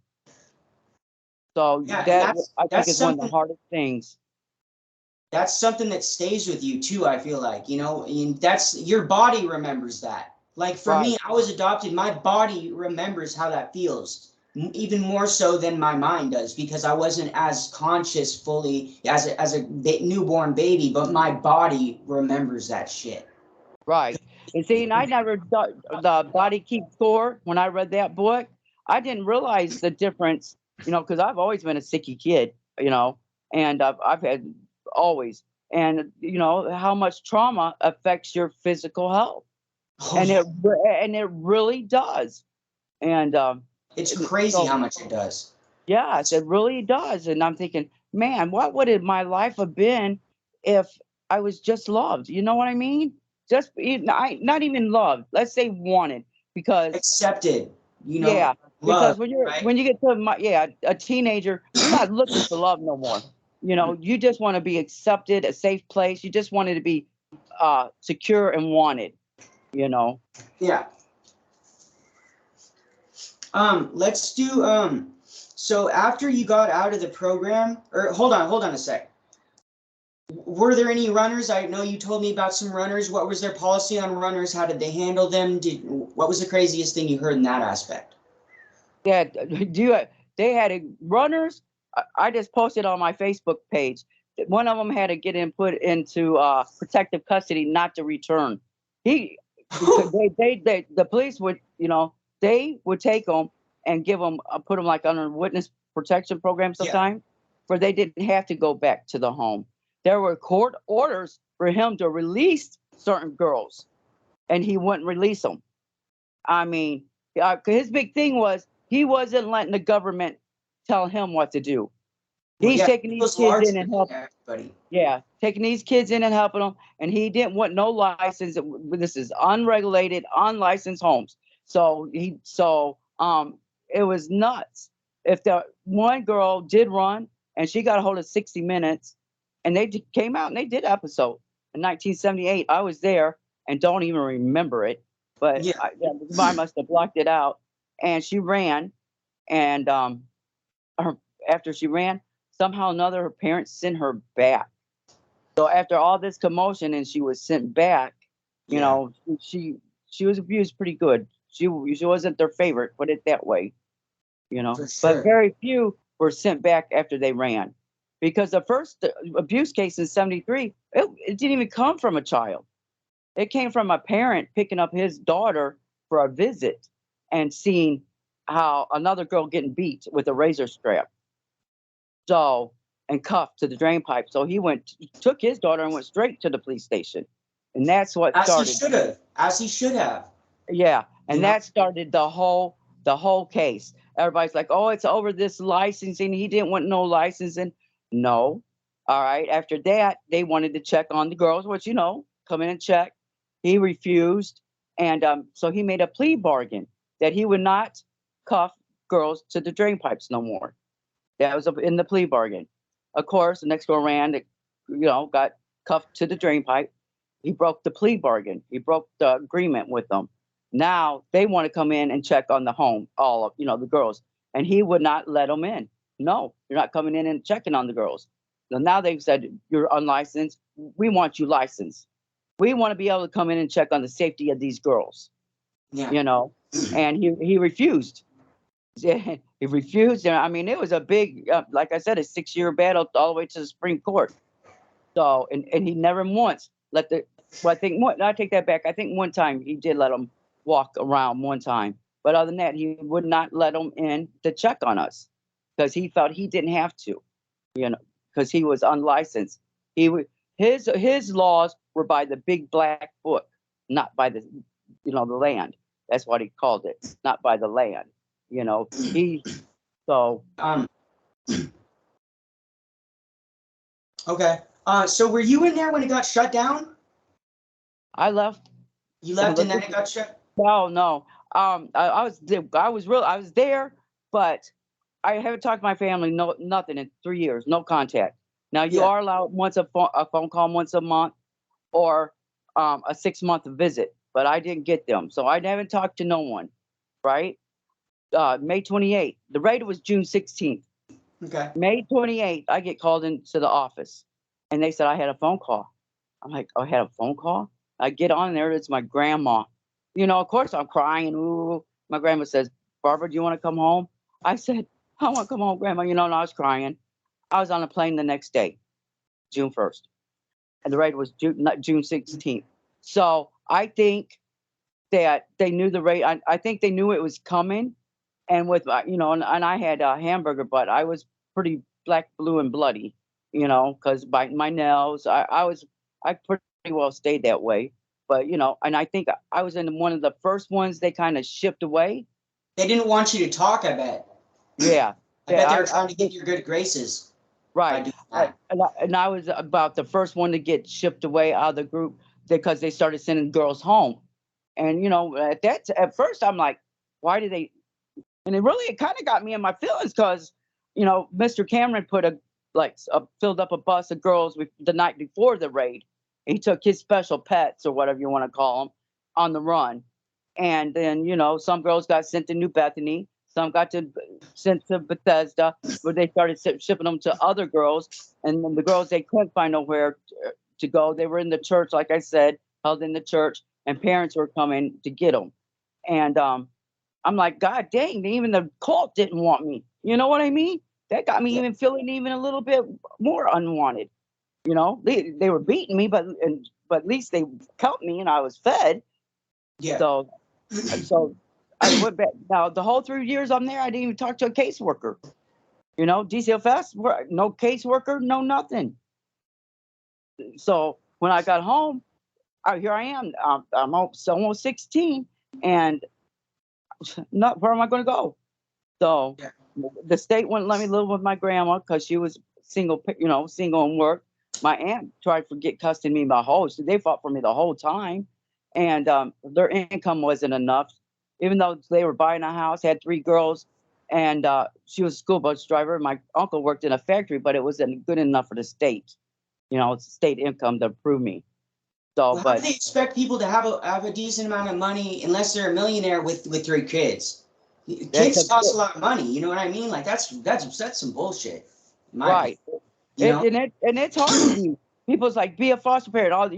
[SPEAKER 2] So
[SPEAKER 1] Yeah, and
[SPEAKER 2] that,
[SPEAKER 1] that's
[SPEAKER 2] I think,
[SPEAKER 1] that's
[SPEAKER 2] is one of the
[SPEAKER 1] something
[SPEAKER 2] hardest things.
[SPEAKER 1] that's something that stays with you too, I feel like, and that's, your body remembers that. Like for
[SPEAKER 2] Right.
[SPEAKER 1] me, I was adopted, my body remembers how that feels, even more so than my mind does, because I wasn't as conscious fully as a newborn baby, but my body remembers that shit.
[SPEAKER 2] Right. And see, and I never thought the body keeps score when I read that book. I didn't realize the difference, because I've always been a sicky kid, and I've had always, and how much trauma affects your physical health,
[SPEAKER 1] Oh
[SPEAKER 2] and
[SPEAKER 1] yeah,
[SPEAKER 2] it really does. And
[SPEAKER 1] it's crazy
[SPEAKER 2] so
[SPEAKER 1] how much it does.
[SPEAKER 2] yes, it really does. And I'm thinking, man, what would my life have been if I was just loved? You know what I mean? Just not even loved. Let's say wanted, because
[SPEAKER 1] Accepted,
[SPEAKER 2] yeah, because
[SPEAKER 1] love,
[SPEAKER 2] when
[SPEAKER 1] right?
[SPEAKER 2] you get to a teenager, you're not looking for love no more. You just want to be accepted, a safe place. You just wanted to be secure and wanted. You know.
[SPEAKER 1] Yeah. Let's do so after you got out of the program, or hold on a sec. Were there any runners? I know you told me about some runners. What was their policy on runners? How did they handle them? What was the craziest thing you heard in that aspect?
[SPEAKER 2] Yeah, they had runners. I just posted on my Facebook page that one of them had to get put into protective custody, not to return. He, because the police would, they would take them and give them, put them like under witness protection program
[SPEAKER 1] Yeah.
[SPEAKER 2] sometime, where they didn't have to go back to the home. There were court orders for him to release certain girls, and he wouldn't release them. I mean, his big thing was he wasn't letting the government tell him what to do.
[SPEAKER 1] Well,
[SPEAKER 2] He's
[SPEAKER 1] yeah,
[SPEAKER 2] taking
[SPEAKER 1] he
[SPEAKER 2] these
[SPEAKER 1] goes
[SPEAKER 2] kids
[SPEAKER 1] larger
[SPEAKER 2] in and
[SPEAKER 1] than
[SPEAKER 2] help.
[SPEAKER 1] everybody.
[SPEAKER 2] Yeah, taking these kids in and helping them, and he didn't want no license. This is unregulated, unlicensed homes. It was nuts. If the one girl did run and she got a hold of 60 Minutes, and they came out and they did episode in 1978. I was there and don't even remember it, but
[SPEAKER 1] Yeah.
[SPEAKER 2] I must have blocked it out. And she ran, and her, after she ran, somehow or another her parents sent her back. So after all this commotion and she was sent back, you
[SPEAKER 1] Yeah.
[SPEAKER 2] know, she was abused pretty good. She wasn't their favorite, put it that way,
[SPEAKER 1] For
[SPEAKER 2] But
[SPEAKER 1] sure.
[SPEAKER 2] very few were sent back after they ran, because the first abuse case in '73, it didn't even come from a child. It came from a parent picking up his daughter for a visit and seeing how another girl getting beat with a razor strap. So, and cuffed to the drain pipe. So took his daughter and went straight to the police station. And that's what
[SPEAKER 1] As he
[SPEAKER 2] started.
[SPEAKER 1] should have. As he should have.
[SPEAKER 2] Yeah.
[SPEAKER 1] You
[SPEAKER 2] And
[SPEAKER 1] know?
[SPEAKER 2] that started the whole case. Everybody's like, oh, it's over this licensing. He didn't want no licensing. No. All right. After that, they wanted to check on the girls, which, come in and check. He refused. And so he made a plea bargain that he would not cuff girls to the drain pipes no more. That was in the plea bargain. Of course, the next go around, got cuffed to the drain pipe. He broke the plea bargain. He broke the agreement with them. Now they want to come in and check on the home, all of the girls, and he would not let them in. No, you're not coming in and checking on the girls. So now they've said you're unlicensed. We want you licensed. We want to be able to come in and check on the safety of these girls.
[SPEAKER 1] Yeah.
[SPEAKER 2] You know, and he refused. he refused. And I mean, it was a big, like I said, a 6-year battle all the way to the Supreme Court. So, and he never once let the, well, I take that back. I think one time he did let them walk around one time. But other than that, he would not let them in to check on us because he felt he didn't have to, because he was unlicensed. He would, his laws were by the big black book, not by the, the land. That's what he called it, not by the land. He, so.
[SPEAKER 1] Okay. So were you in there when it got shut down?
[SPEAKER 2] I left.
[SPEAKER 1] You left and then it got shut?
[SPEAKER 2] No. I was there, but I haven't talked to my family, nothing in 3 years, no contact. Now you are allowed a phone call once a month or a 6-month visit, but I didn't get them. So I haven't talked to no one, right? May 28th. The raid was June 16th.
[SPEAKER 1] Okay.
[SPEAKER 2] May 28th, I get called into the office and they said I had a phone call. I'm like, I had a phone call? I get on there, it's my grandma. Of course I'm crying. Ooh. My grandma says, Barbara, do you want to come home? I said, I want to come home, Grandma. And I was crying. I was on a plane the next day, June 1st. And the raid was June 16th. So I think that they knew the raid. I think they knew it was coming. And with, and I had a hamburger butt. I was pretty black, blue, and bloody, because by my nails, I pretty well stayed that way. But, and I think I was in one of the first ones they kind of shipped away.
[SPEAKER 1] They didn't want you to talk, I bet.
[SPEAKER 2] Yeah.
[SPEAKER 1] I bet they were trying to get your good graces.
[SPEAKER 2] Right. And I was about the first one to get shipped away out of the group because they started sending girls home. And, at first I'm like, why do they? And it kind of got me in my feelings because, Mr. Cameron filled up a bus of girls the night before the raid. He took his special pets or whatever you want to call them on the run. And then, some girls got sent to New Bethany. Some got sent to Bethesda, where they started shipping them to other girls. And then the girls, they couldn't find nowhere to go. They were in the church, like I said, held in the church, and parents were coming to get them. And I'm like, God dang, even the cult didn't want me. You know what I mean? That got me even feeling even a little bit more unwanted. They were beating me, but at least they helped me and I was fed.
[SPEAKER 1] Yeah.
[SPEAKER 2] So I went back. Now the whole 3 years I'm there, I didn't even talk to a caseworker. DCFS, no caseworker, no nothing. So when I got home, here I am. I'm almost 16, and where am I going to go? So the state wouldn't let me live with my grandma because she was single and work. My aunt tried to get custody of me my whole. So they fought for me the whole time, and their income wasn't enough. Even though they were buying a house, had 3 girls, and she was a school bus driver. My uncle worked in a factory, but it wasn't good enough for the state. It's state income to approve me. So,
[SPEAKER 1] how do they expect people to have a decent amount of money unless they're a millionaire with 3 kids? Kids cost a lot of money. You know what I mean? Like that's some bullshit.
[SPEAKER 2] Right. And it's hard to be. People's like, be a foster parent,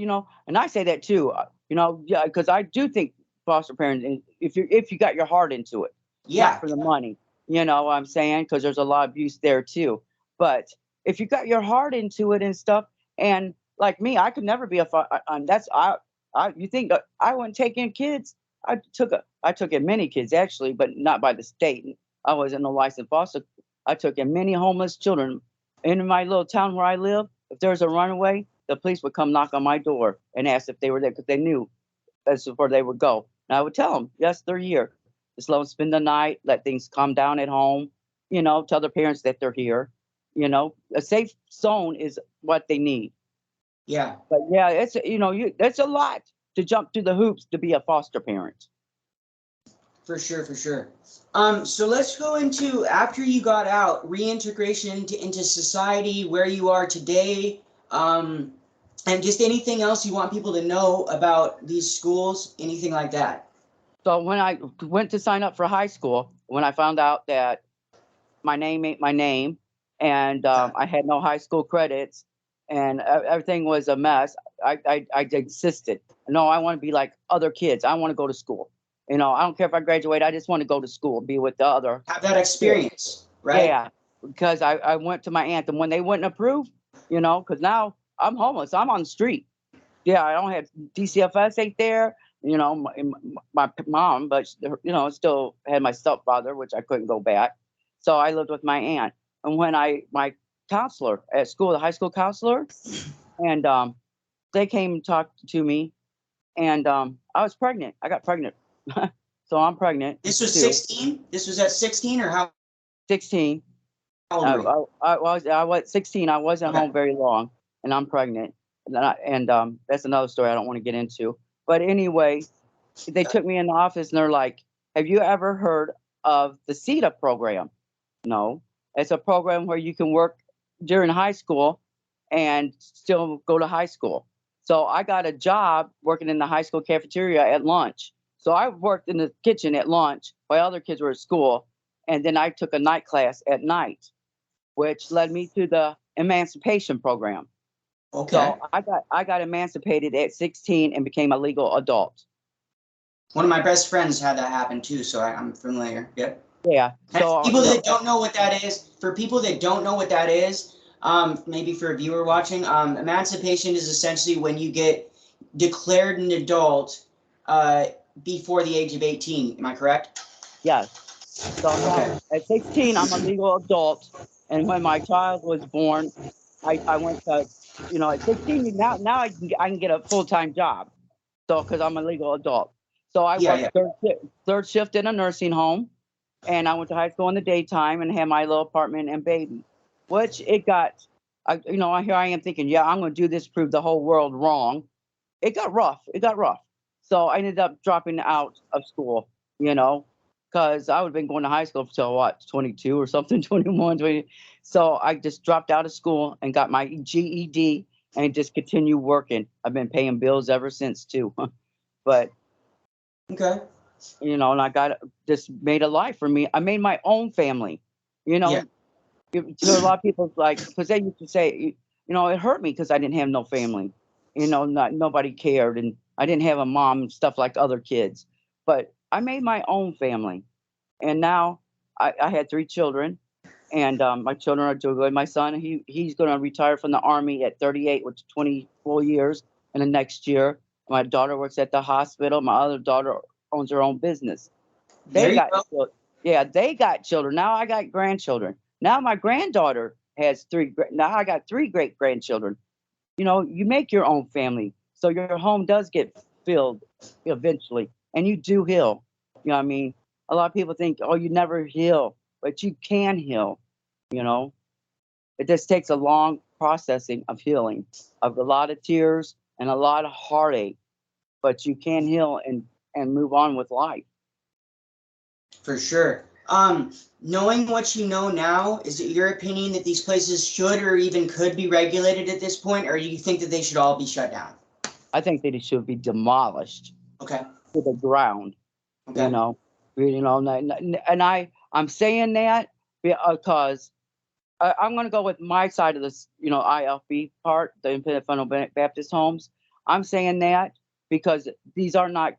[SPEAKER 2] and I say that too, because I do think foster parents, if you got your heart into it, not for the money, what I'm saying, because there's a lot of abuse there too. But if you got your heart into it and stuff, and like me, I could never be you think I wouldn't take in kids? I took in many kids actually, but not by the state. I wasn't a licensed foster. I took in many homeless children. In my little town where I live, if there was a runaway, the police would come knock on my door and ask if they were there because they knew that's where they would go. And I would tell them, yes, they're here. Just let them spend the night, let things calm down at home, tell their parents that they're here. A safe zone is what they need.
[SPEAKER 1] Yeah.
[SPEAKER 2] But yeah, it's, that's a lot to jump through the hoops to be a foster parent.
[SPEAKER 1] For sure. So let's go into, after you got out, reintegration into society, where you are today, and just anything else you want people to know about these schools, anything like that.
[SPEAKER 2] So when I went to sign up for high school, when I found out that my name ain't my name, and I had no high school credits, and everything was a mess, I insisted. No, I want to be like other kids. I want to go to school. You know, I don't care if I graduate. I just want to go to school, be with the other.
[SPEAKER 1] Have that experience, right?
[SPEAKER 2] Yeah, because I went to my aunt, and when they wouldn't approve, you know, because now I'm homeless. I'm on the street. Yeah, I don't have DCFS ain't there. You know, my mom, but you know, still had my stepfather, which I couldn't go back. So I lived with my aunt. And when my counselor at school, the high school counselor, and they came and talked to me, and I was pregnant. I got pregnant, so I'm pregnant.
[SPEAKER 1] This was
[SPEAKER 2] too.
[SPEAKER 1] 16. This was at 16, or how
[SPEAKER 2] 16.
[SPEAKER 1] old were you?
[SPEAKER 2] I was 16. I wasn't
[SPEAKER 1] Okay.
[SPEAKER 2] home very long, and I'm pregnant. And that's another story I don't want to get into. But anyway, they took me in the office and they're like, "Have you ever heard of the T.T.I program?" No, it's a program where you can work during high school and still go to high school. So I got a job working in the high school cafeteria at lunch. So I worked in the kitchen at lunch while other kids were at school, and then I took a night class at night, which led me to the emancipation program.
[SPEAKER 1] Okay.
[SPEAKER 2] So I got emancipated at 16 and became a legal adult.
[SPEAKER 1] One of my best friends had that happen too, so I'm familiar. Yep.
[SPEAKER 2] Yeah.
[SPEAKER 1] And
[SPEAKER 2] So
[SPEAKER 1] people that don't know what that is, for people that don't know what that is, maybe for a viewer watching, emancipation is essentially when you get declared an adult before the age of 18. Am I correct?
[SPEAKER 2] yes. So now
[SPEAKER 1] Okay.
[SPEAKER 2] at 16, I'm a legal adult. And when my child was born, I went to, you know, at 16, now I can get a full-time job. So, because I'm a legal adult. So I
[SPEAKER 1] Yeah,
[SPEAKER 2] worked
[SPEAKER 1] yeah.
[SPEAKER 2] third shift in a nursing home, and I went to high school in the daytime and had my little apartment and baby, which it got, you know, here I am thinking, yeah, I'm going to do this, prove the whole world wrong. It got rough. It got rough. So I ended up dropping out of school, you know, because I would have been going to high school until what, 22 or something, 21, 20. So I just dropped out of school and got my GED and just continue working. I've been paying bills ever since too. But
[SPEAKER 1] Okay.
[SPEAKER 2] you know, and I got just made a life for me. I made my own family. You
[SPEAKER 1] Yeah.
[SPEAKER 2] know, to a lot of people, like, because they used to say, you know, it hurt me because I didn't have no family. You know, nobody cared, and I didn't have a mom and stuff like other kids. But I made my own family, and now I had 3 children, and my children are doing good. My son, he's going to retire from the army at 38, which is 24 years in the next year. My daughter works at the hospital. My other daughter owns her own business.
[SPEAKER 1] There
[SPEAKER 2] They
[SPEAKER 1] you
[SPEAKER 2] got
[SPEAKER 1] go.
[SPEAKER 2] yeah, they got children. Now I got grandchildren. Now my granddaughter has 3. Now I got 3 great grandchildren. You know, you make your own family, so your home does get filled eventually, and you do heal. You know what I mean? A lot of people think, oh, you never heal, but you can heal. You know, it just takes a long processing of healing, of a lot of tears and a lot of heartache, but you can heal and move on with life.
[SPEAKER 1] For sure. Knowing what you know now, is it your opinion that these places should or even could be regulated at this point, or do you think that they should all be shut down?
[SPEAKER 2] I think that it should be demolished
[SPEAKER 1] Okay.
[SPEAKER 2] to the ground. You
[SPEAKER 1] Okay.
[SPEAKER 2] know, and I'm saying that because I'm going to go with my side of this, you know, IFB part, the Independent Fundamental Baptist homes. I'm saying that because these are not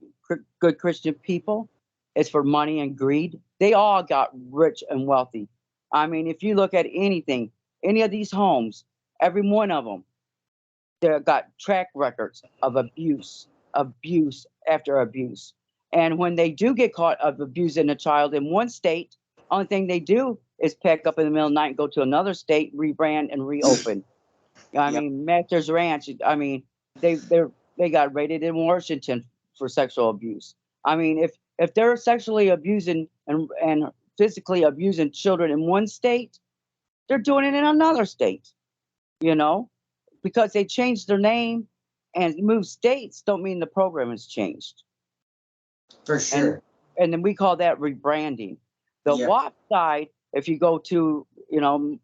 [SPEAKER 2] good Christian people. It's for money and greed. They all got rich and wealthy. I mean, if you look at anything, any of these homes, every one of them, they've got track records of abuse after abuse. And when they do get caught of abusing a child in one state, only thing they do is pack up in the middle of the night and go to another state, rebrand and reopen. I
[SPEAKER 1] Yep.
[SPEAKER 2] mean, Master's Ranch. I mean, they got raided in Washington for sexual abuse. I mean, if they're sexually abusing and physically abusing children in one state, they're doing it in another state. You know, because they changed their name and moved states, don't mean the program has changed.
[SPEAKER 1] For
[SPEAKER 2] And
[SPEAKER 1] sure.
[SPEAKER 2] and then we call that rebranding. The
[SPEAKER 1] Yeah.
[SPEAKER 2] WAP side, if you go to, you know,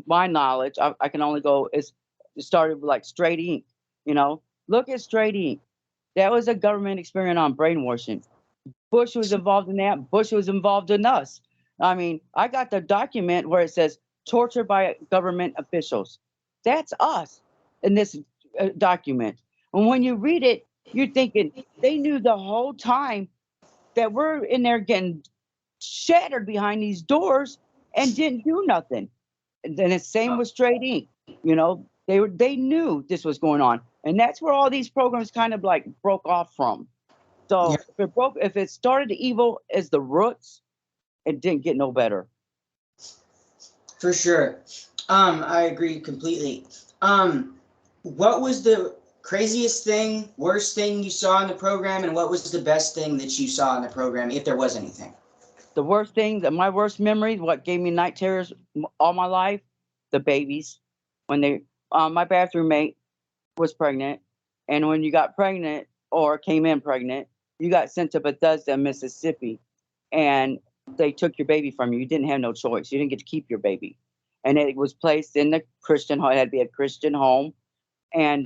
[SPEAKER 2] my knowledge, I can only go, it started with like Straight Ink. You know, look at Straight Ink. That was a government experiment on brainwashing. Bush was involved in that. Bush was involved in us. I mean, I got the document where it says torture by government officials. That's us in this document. And when you read it, you're thinking they knew the whole time that were in there getting shattered behind these doors and didn't do nothing. And then the same with Straight Ink. They knew this was going on, and that's where all these programs kind of like broke off from.
[SPEAKER 1] Yeah,
[SPEAKER 2] So if it started evil as the roots, it didn't get no better.
[SPEAKER 1] for sure. I agree completely. What was the craziest thing, worst thing you saw in the program, and what was the best thing that you saw in the program, if there was anything?
[SPEAKER 2] The worst thing, my worst memory, what gave me night terrors all my life, the babies. When my bathroom mate was pregnant, and when you got pregnant or came in pregnant, you got sent to Bethesda, Mississippi, and they took your baby from you. You didn't have no choice. You didn't get to keep your baby, and it was placed in the Christian home. It had to be a Christian home, and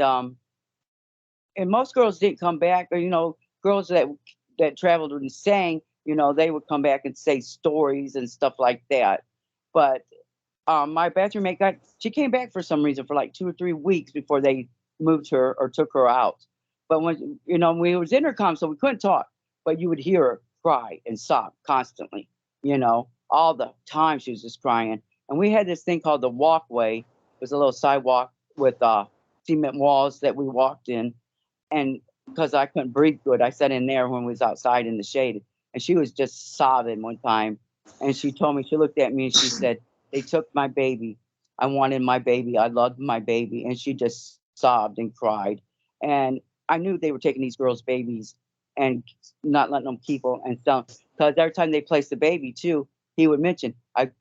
[SPEAKER 2] most girls didn't come back. Or girls that traveled and sang, they would come back and say stories and stuff like that. But my bathroom mate she came back for some reason for like 2 or 3 weeks before they moved her or took her out. But when we was intercom, so we couldn't talk, but you would hear her cry and sob constantly. All the time she was just crying. And we had this thing called the walkway. It was a little sidewalk with cement walls that we walked in. And because I couldn't breathe good, I sat in there when we was outside in the shade. And she was just sobbing one time. And she told me, she looked at me and she said, "They took my baby. I wanted my baby. I loved my baby." And she just sobbed and cried. And I knew they were taking these girls' babies and not letting them keep them. And so, because every time they placed the baby too, he would mention, I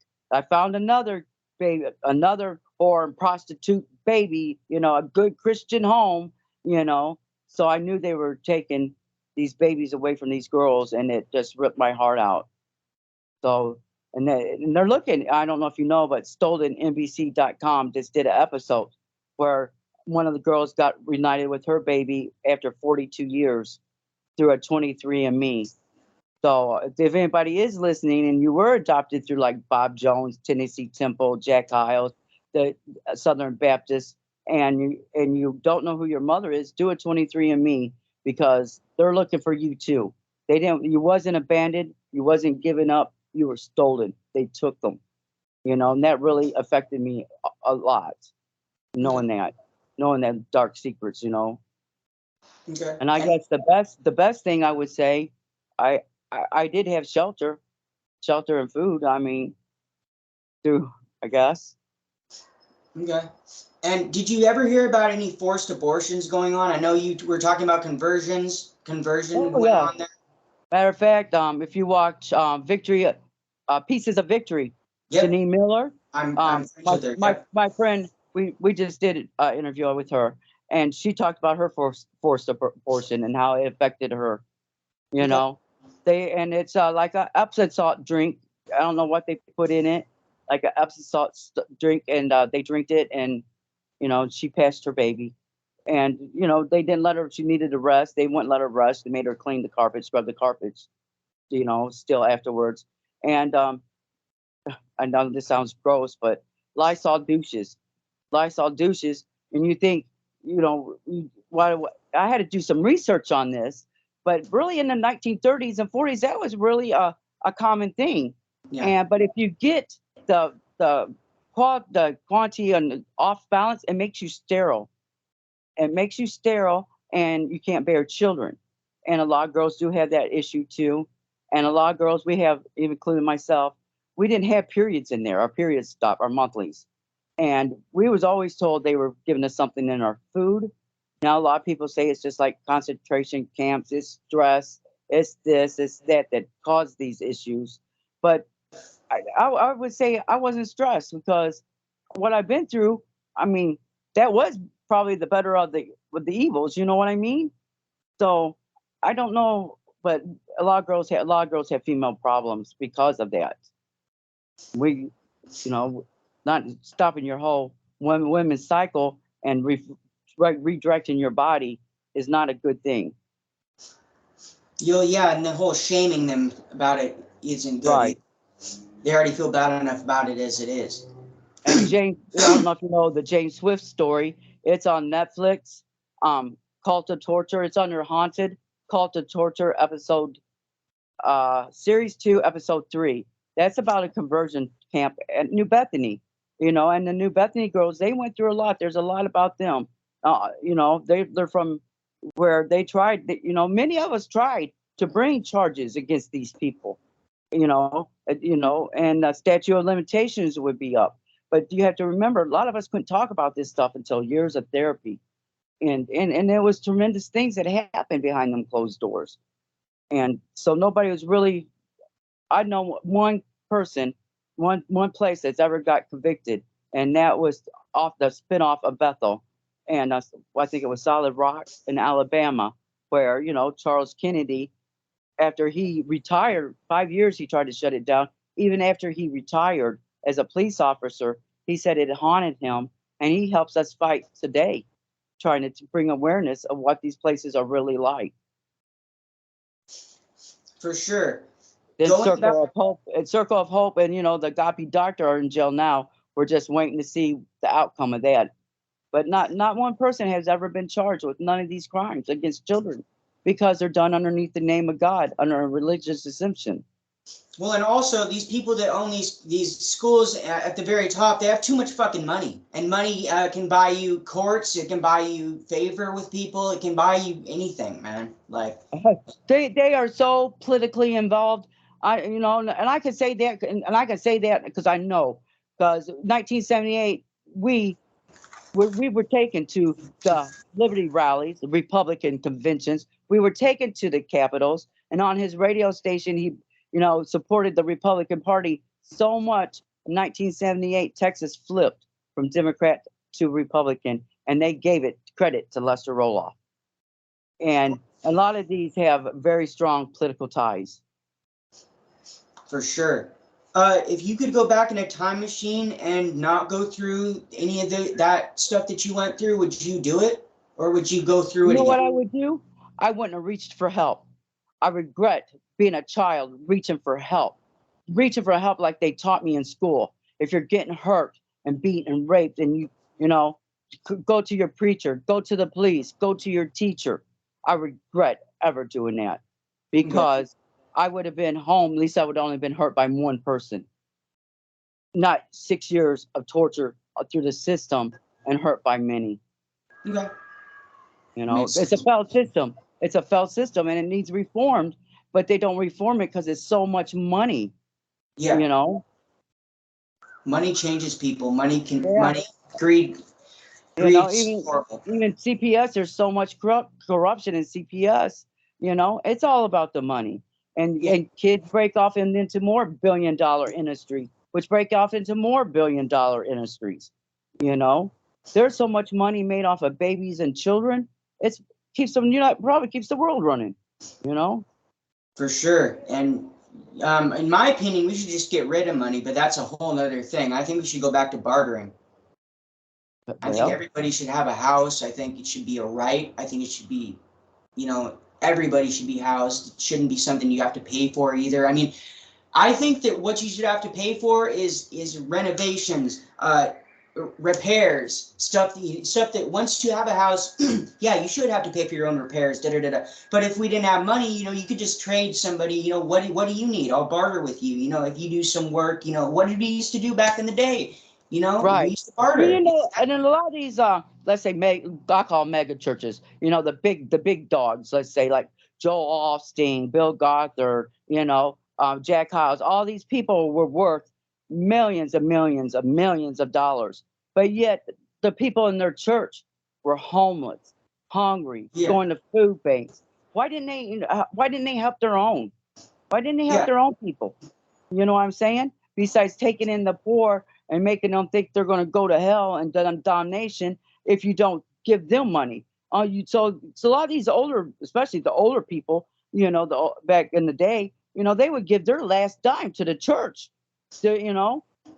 [SPEAKER 2] found another baby, another whore prostitute baby, a good Christian home, So I knew they were taking these babies away from these girls, and it just ripped my heart out. So, and they're looking, I don't know if you know, but StolenNBC.com just did an episode where one of the girls got reunited with her baby after 42 years through a 23andMe. So if anybody is listening and you were adopted through like Bob Jones, Tennessee Temple, Jack Hiles, the Southern Baptist, and you don't know who your mother is, do a 23andMe, because they're looking for you too. You wasn't abandoned, you wasn't given up, you were stolen. They took them, and that really affected me a lot, knowing that dark secrets,
[SPEAKER 1] Okay.
[SPEAKER 2] And I guess the best thing I would say, I did have shelter and food. I mean, through, I guess.
[SPEAKER 1] Okay. And did you ever hear about any forced abortions going on? I know you were talking about conversion
[SPEAKER 2] Oh
[SPEAKER 1] going
[SPEAKER 2] yeah.
[SPEAKER 1] on there.
[SPEAKER 2] Matter of fact, if you watch Victory, Pieces of Victory,
[SPEAKER 1] Yep.
[SPEAKER 2] Janine Miller,
[SPEAKER 1] I'm friends
[SPEAKER 2] my
[SPEAKER 1] with her.
[SPEAKER 2] my
[SPEAKER 1] Yep.
[SPEAKER 2] my friend, we just did an interview with her, and she talked about her forced abortion and how it affected her. You
[SPEAKER 1] Okay.
[SPEAKER 2] know, and it's like a Epsom salt drink. I don't know what they put in it, like a Epsom salt drink, and they drank it, and she passed her baby. And they didn't let her. She needed to rest. They wouldn't let her rest. They made her clean the carpet, scrub the carpets. Still afterwards. And I know this sounds gross, but Lysol douches, Lysol douches, and you think, why? I had to do some research on this, but really in the 1930s and 40s, that was really a common thing.
[SPEAKER 1] Yeah.
[SPEAKER 2] But if you get the quantity and off balance, it makes you sterile. It makes you sterile, and you can't bear children. And a lot of girls do have that issue too. And a lot of girls, we have, even including myself, we didn't have periods in there. Our periods stopped, our monthlies. And we was always told they were giving us something in our food. Now a lot of people say it's just like concentration camps, it's stress, it's this, it's that caused these issues. But I would say I wasn't stressed, because what I've been through, I mean, that was probably the better of the evils. You know what I mean? So I don't know, but a lot of girls have female problems because of that. We, not stopping your whole women's cycle and redirecting your body is not a good thing.
[SPEAKER 1] Yeah, and the whole shaming them about it isn't good.
[SPEAKER 2] Right.
[SPEAKER 1] They already feel bad enough about it as it is.
[SPEAKER 2] And I don't know if you know the James Swift story. It's on Netflix. Cult of Torture. It's under Haunted. Cult of Torture episode Series 2, Episode 3. That's about a conversion camp at New Bethany. And the New Bethany girls, they went through a lot. There's a lot about them. They're from where they tried. Many of us tried to bring charges against these people. And the statute of limitations would be up. But you have to remember, a lot of us couldn't talk about this stuff until years of therapy, and there was tremendous things that happened behind them closed doors. And so nobody was really. I know one person, one place that's ever got convicted, and that was off the spinoff of Bethel, and I think it was Solid Rock in Alabama, where Charles Kennedy, after he retired, 5 years he tried to shut it down. Even after he retired as a police officer, he said it haunted him, and he helps us fight today, trying to bring awareness of what these places are really like.
[SPEAKER 1] For sure.
[SPEAKER 2] Then Circle of Hope, and the Gopi doctor are in jail now. We're just waiting to see the outcome of that. But not one person has ever been charged with none of these crimes against children, because they're done underneath the name of God, under a religious exemption.
[SPEAKER 1] Well, and also these people that own these schools at the very top, they have too much fucking money, and money can buy you courts, it can buy you favor with people, it can buy you anything, man. Like
[SPEAKER 2] they are so politically involved. And I can say that, and I can say that because I know, because 1978 we were taken to the Liberty rallies, the Republican conventions. We were taken to the Capitals, and on his radio station, he, supported the Republican Party so much. In 1978, Texas flipped from Democrat to Republican, and they gave it credit to Lester Roloff. And a lot of these have very strong political ties.
[SPEAKER 1] For sure. If you could go back in a time machine and not go through any of that stuff that you went through, would you do it? Or would you go through it again?
[SPEAKER 2] What I would do? I wouldn't have reached for help. I regret being a child reaching for help like they taught me in school. If you're getting hurt and beaten and raped, and you go to your preacher, go to the police, go to your teacher. I regret ever doing that, because I would have been home. At least I would have only been hurt by one person, not 6 years of torture through the system and hurt by many.
[SPEAKER 1] Okay.
[SPEAKER 2] It's a failed system. It's a failed system, and it needs reformed, but they don't reform it because it's so much money.
[SPEAKER 1] Yeah. Money changes people. Money, greed.
[SPEAKER 2] Even CPS, there's so much corruption in CPS. It's all about the money. And kids break off into more billion-dollar industry, which break off into more billion-dollar industries. There's so much money made off of babies and children. It keeps them, probably keeps the world running.
[SPEAKER 1] For sure. And in my opinion, we should just get rid of money, but that's a whole other thing. I think we should go back to bartering. I think everybody should have a house. I think it should be a right. I think it should be, everybody should be housed. It shouldn't be something you have to pay for either. I mean, I think that what you should have to pay for is renovations, repairs, stuff that once you have a house, yeah, you should have to pay for your own repairs. But if we didn't have money, you could just trade somebody. What do you need? I'll barter with you. If you do some work, what did we used to do back in the day?
[SPEAKER 2] Right.
[SPEAKER 1] We used to barter.
[SPEAKER 2] And in a lot of these, let's say, I call mega churches, the big dogs, let's say, like Joel Osteen, Bill Gothard, Jack Hyles, all these people were worth millions and millions of millions of dollars. But yet the people in their church were homeless, hungry, going to food banks. Why didn't they help their own? Why didn't they help their own people? You know what I'm saying? Besides taking in the poor and making them think they're going to go to hell and damnation if you don't give them money. So a lot of these older, especially the older people, back in the day, they would give their last dime to the church,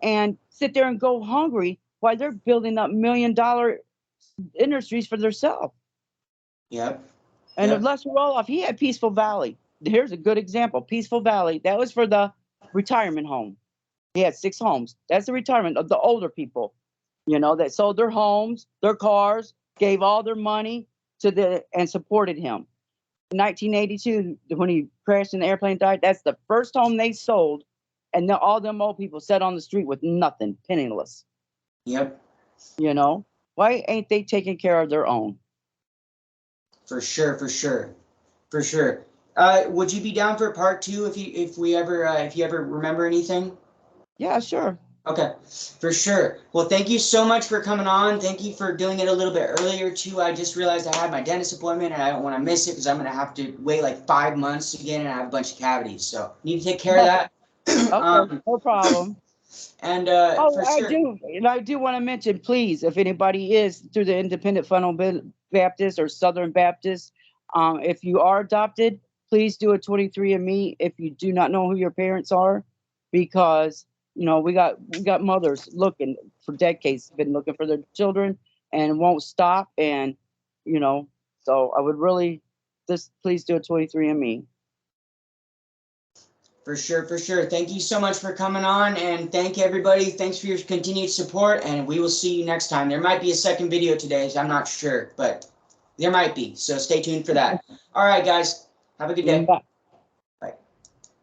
[SPEAKER 2] and sit there and go hungry while they're building up $1 million industries for themselves.
[SPEAKER 1] Yep.
[SPEAKER 2] And Lester Roloff, he had Peaceful Valley. Here's a good example. Peaceful Valley, that was for the retirement home. He had 6 homes. That's the retirement of the older people, that sold their homes, their cars, gave all their money and supported him. in 1982, when he crashed in the airplane, died. That's the first home they sold, and all them old people sat on the street with nothing, penniless.
[SPEAKER 1] Yep.
[SPEAKER 2] You know, why ain't they taking care of their own?
[SPEAKER 1] For sure, for sure, for sure. Would you be down for part 2 if you ever remember anything?
[SPEAKER 2] Yeah, sure.
[SPEAKER 1] Okay, for sure. Well, thank you so much for coming on. Thank you for doing it a little bit earlier too. I just realized I had my dentist appointment and I don't want to miss it because I'm gonna have to wait like 5 months again and I have a bunch of cavities. So need to take care of that.
[SPEAKER 2] Okay, no problem.
[SPEAKER 1] And
[SPEAKER 2] Oh,
[SPEAKER 1] for
[SPEAKER 2] I
[SPEAKER 1] sure.
[SPEAKER 2] do, and I do want to mention, please, if anybody is through the Independent Fundamental Baptist or Southern Baptist, if you are adopted, please do a 23andMe if you do not know who your parents are, because we got mothers looking for decades, been looking for their children and won't stop, and so I would really just please do a 23andMe.
[SPEAKER 1] For sure, for sure. Thank you so much for coming on, and thank everybody. Thanks for your continued support, and we will see you next time. There might be a second video today, so I'm not sure, but there might be. So stay tuned for that. All right, guys. Have a good day.
[SPEAKER 2] Bye.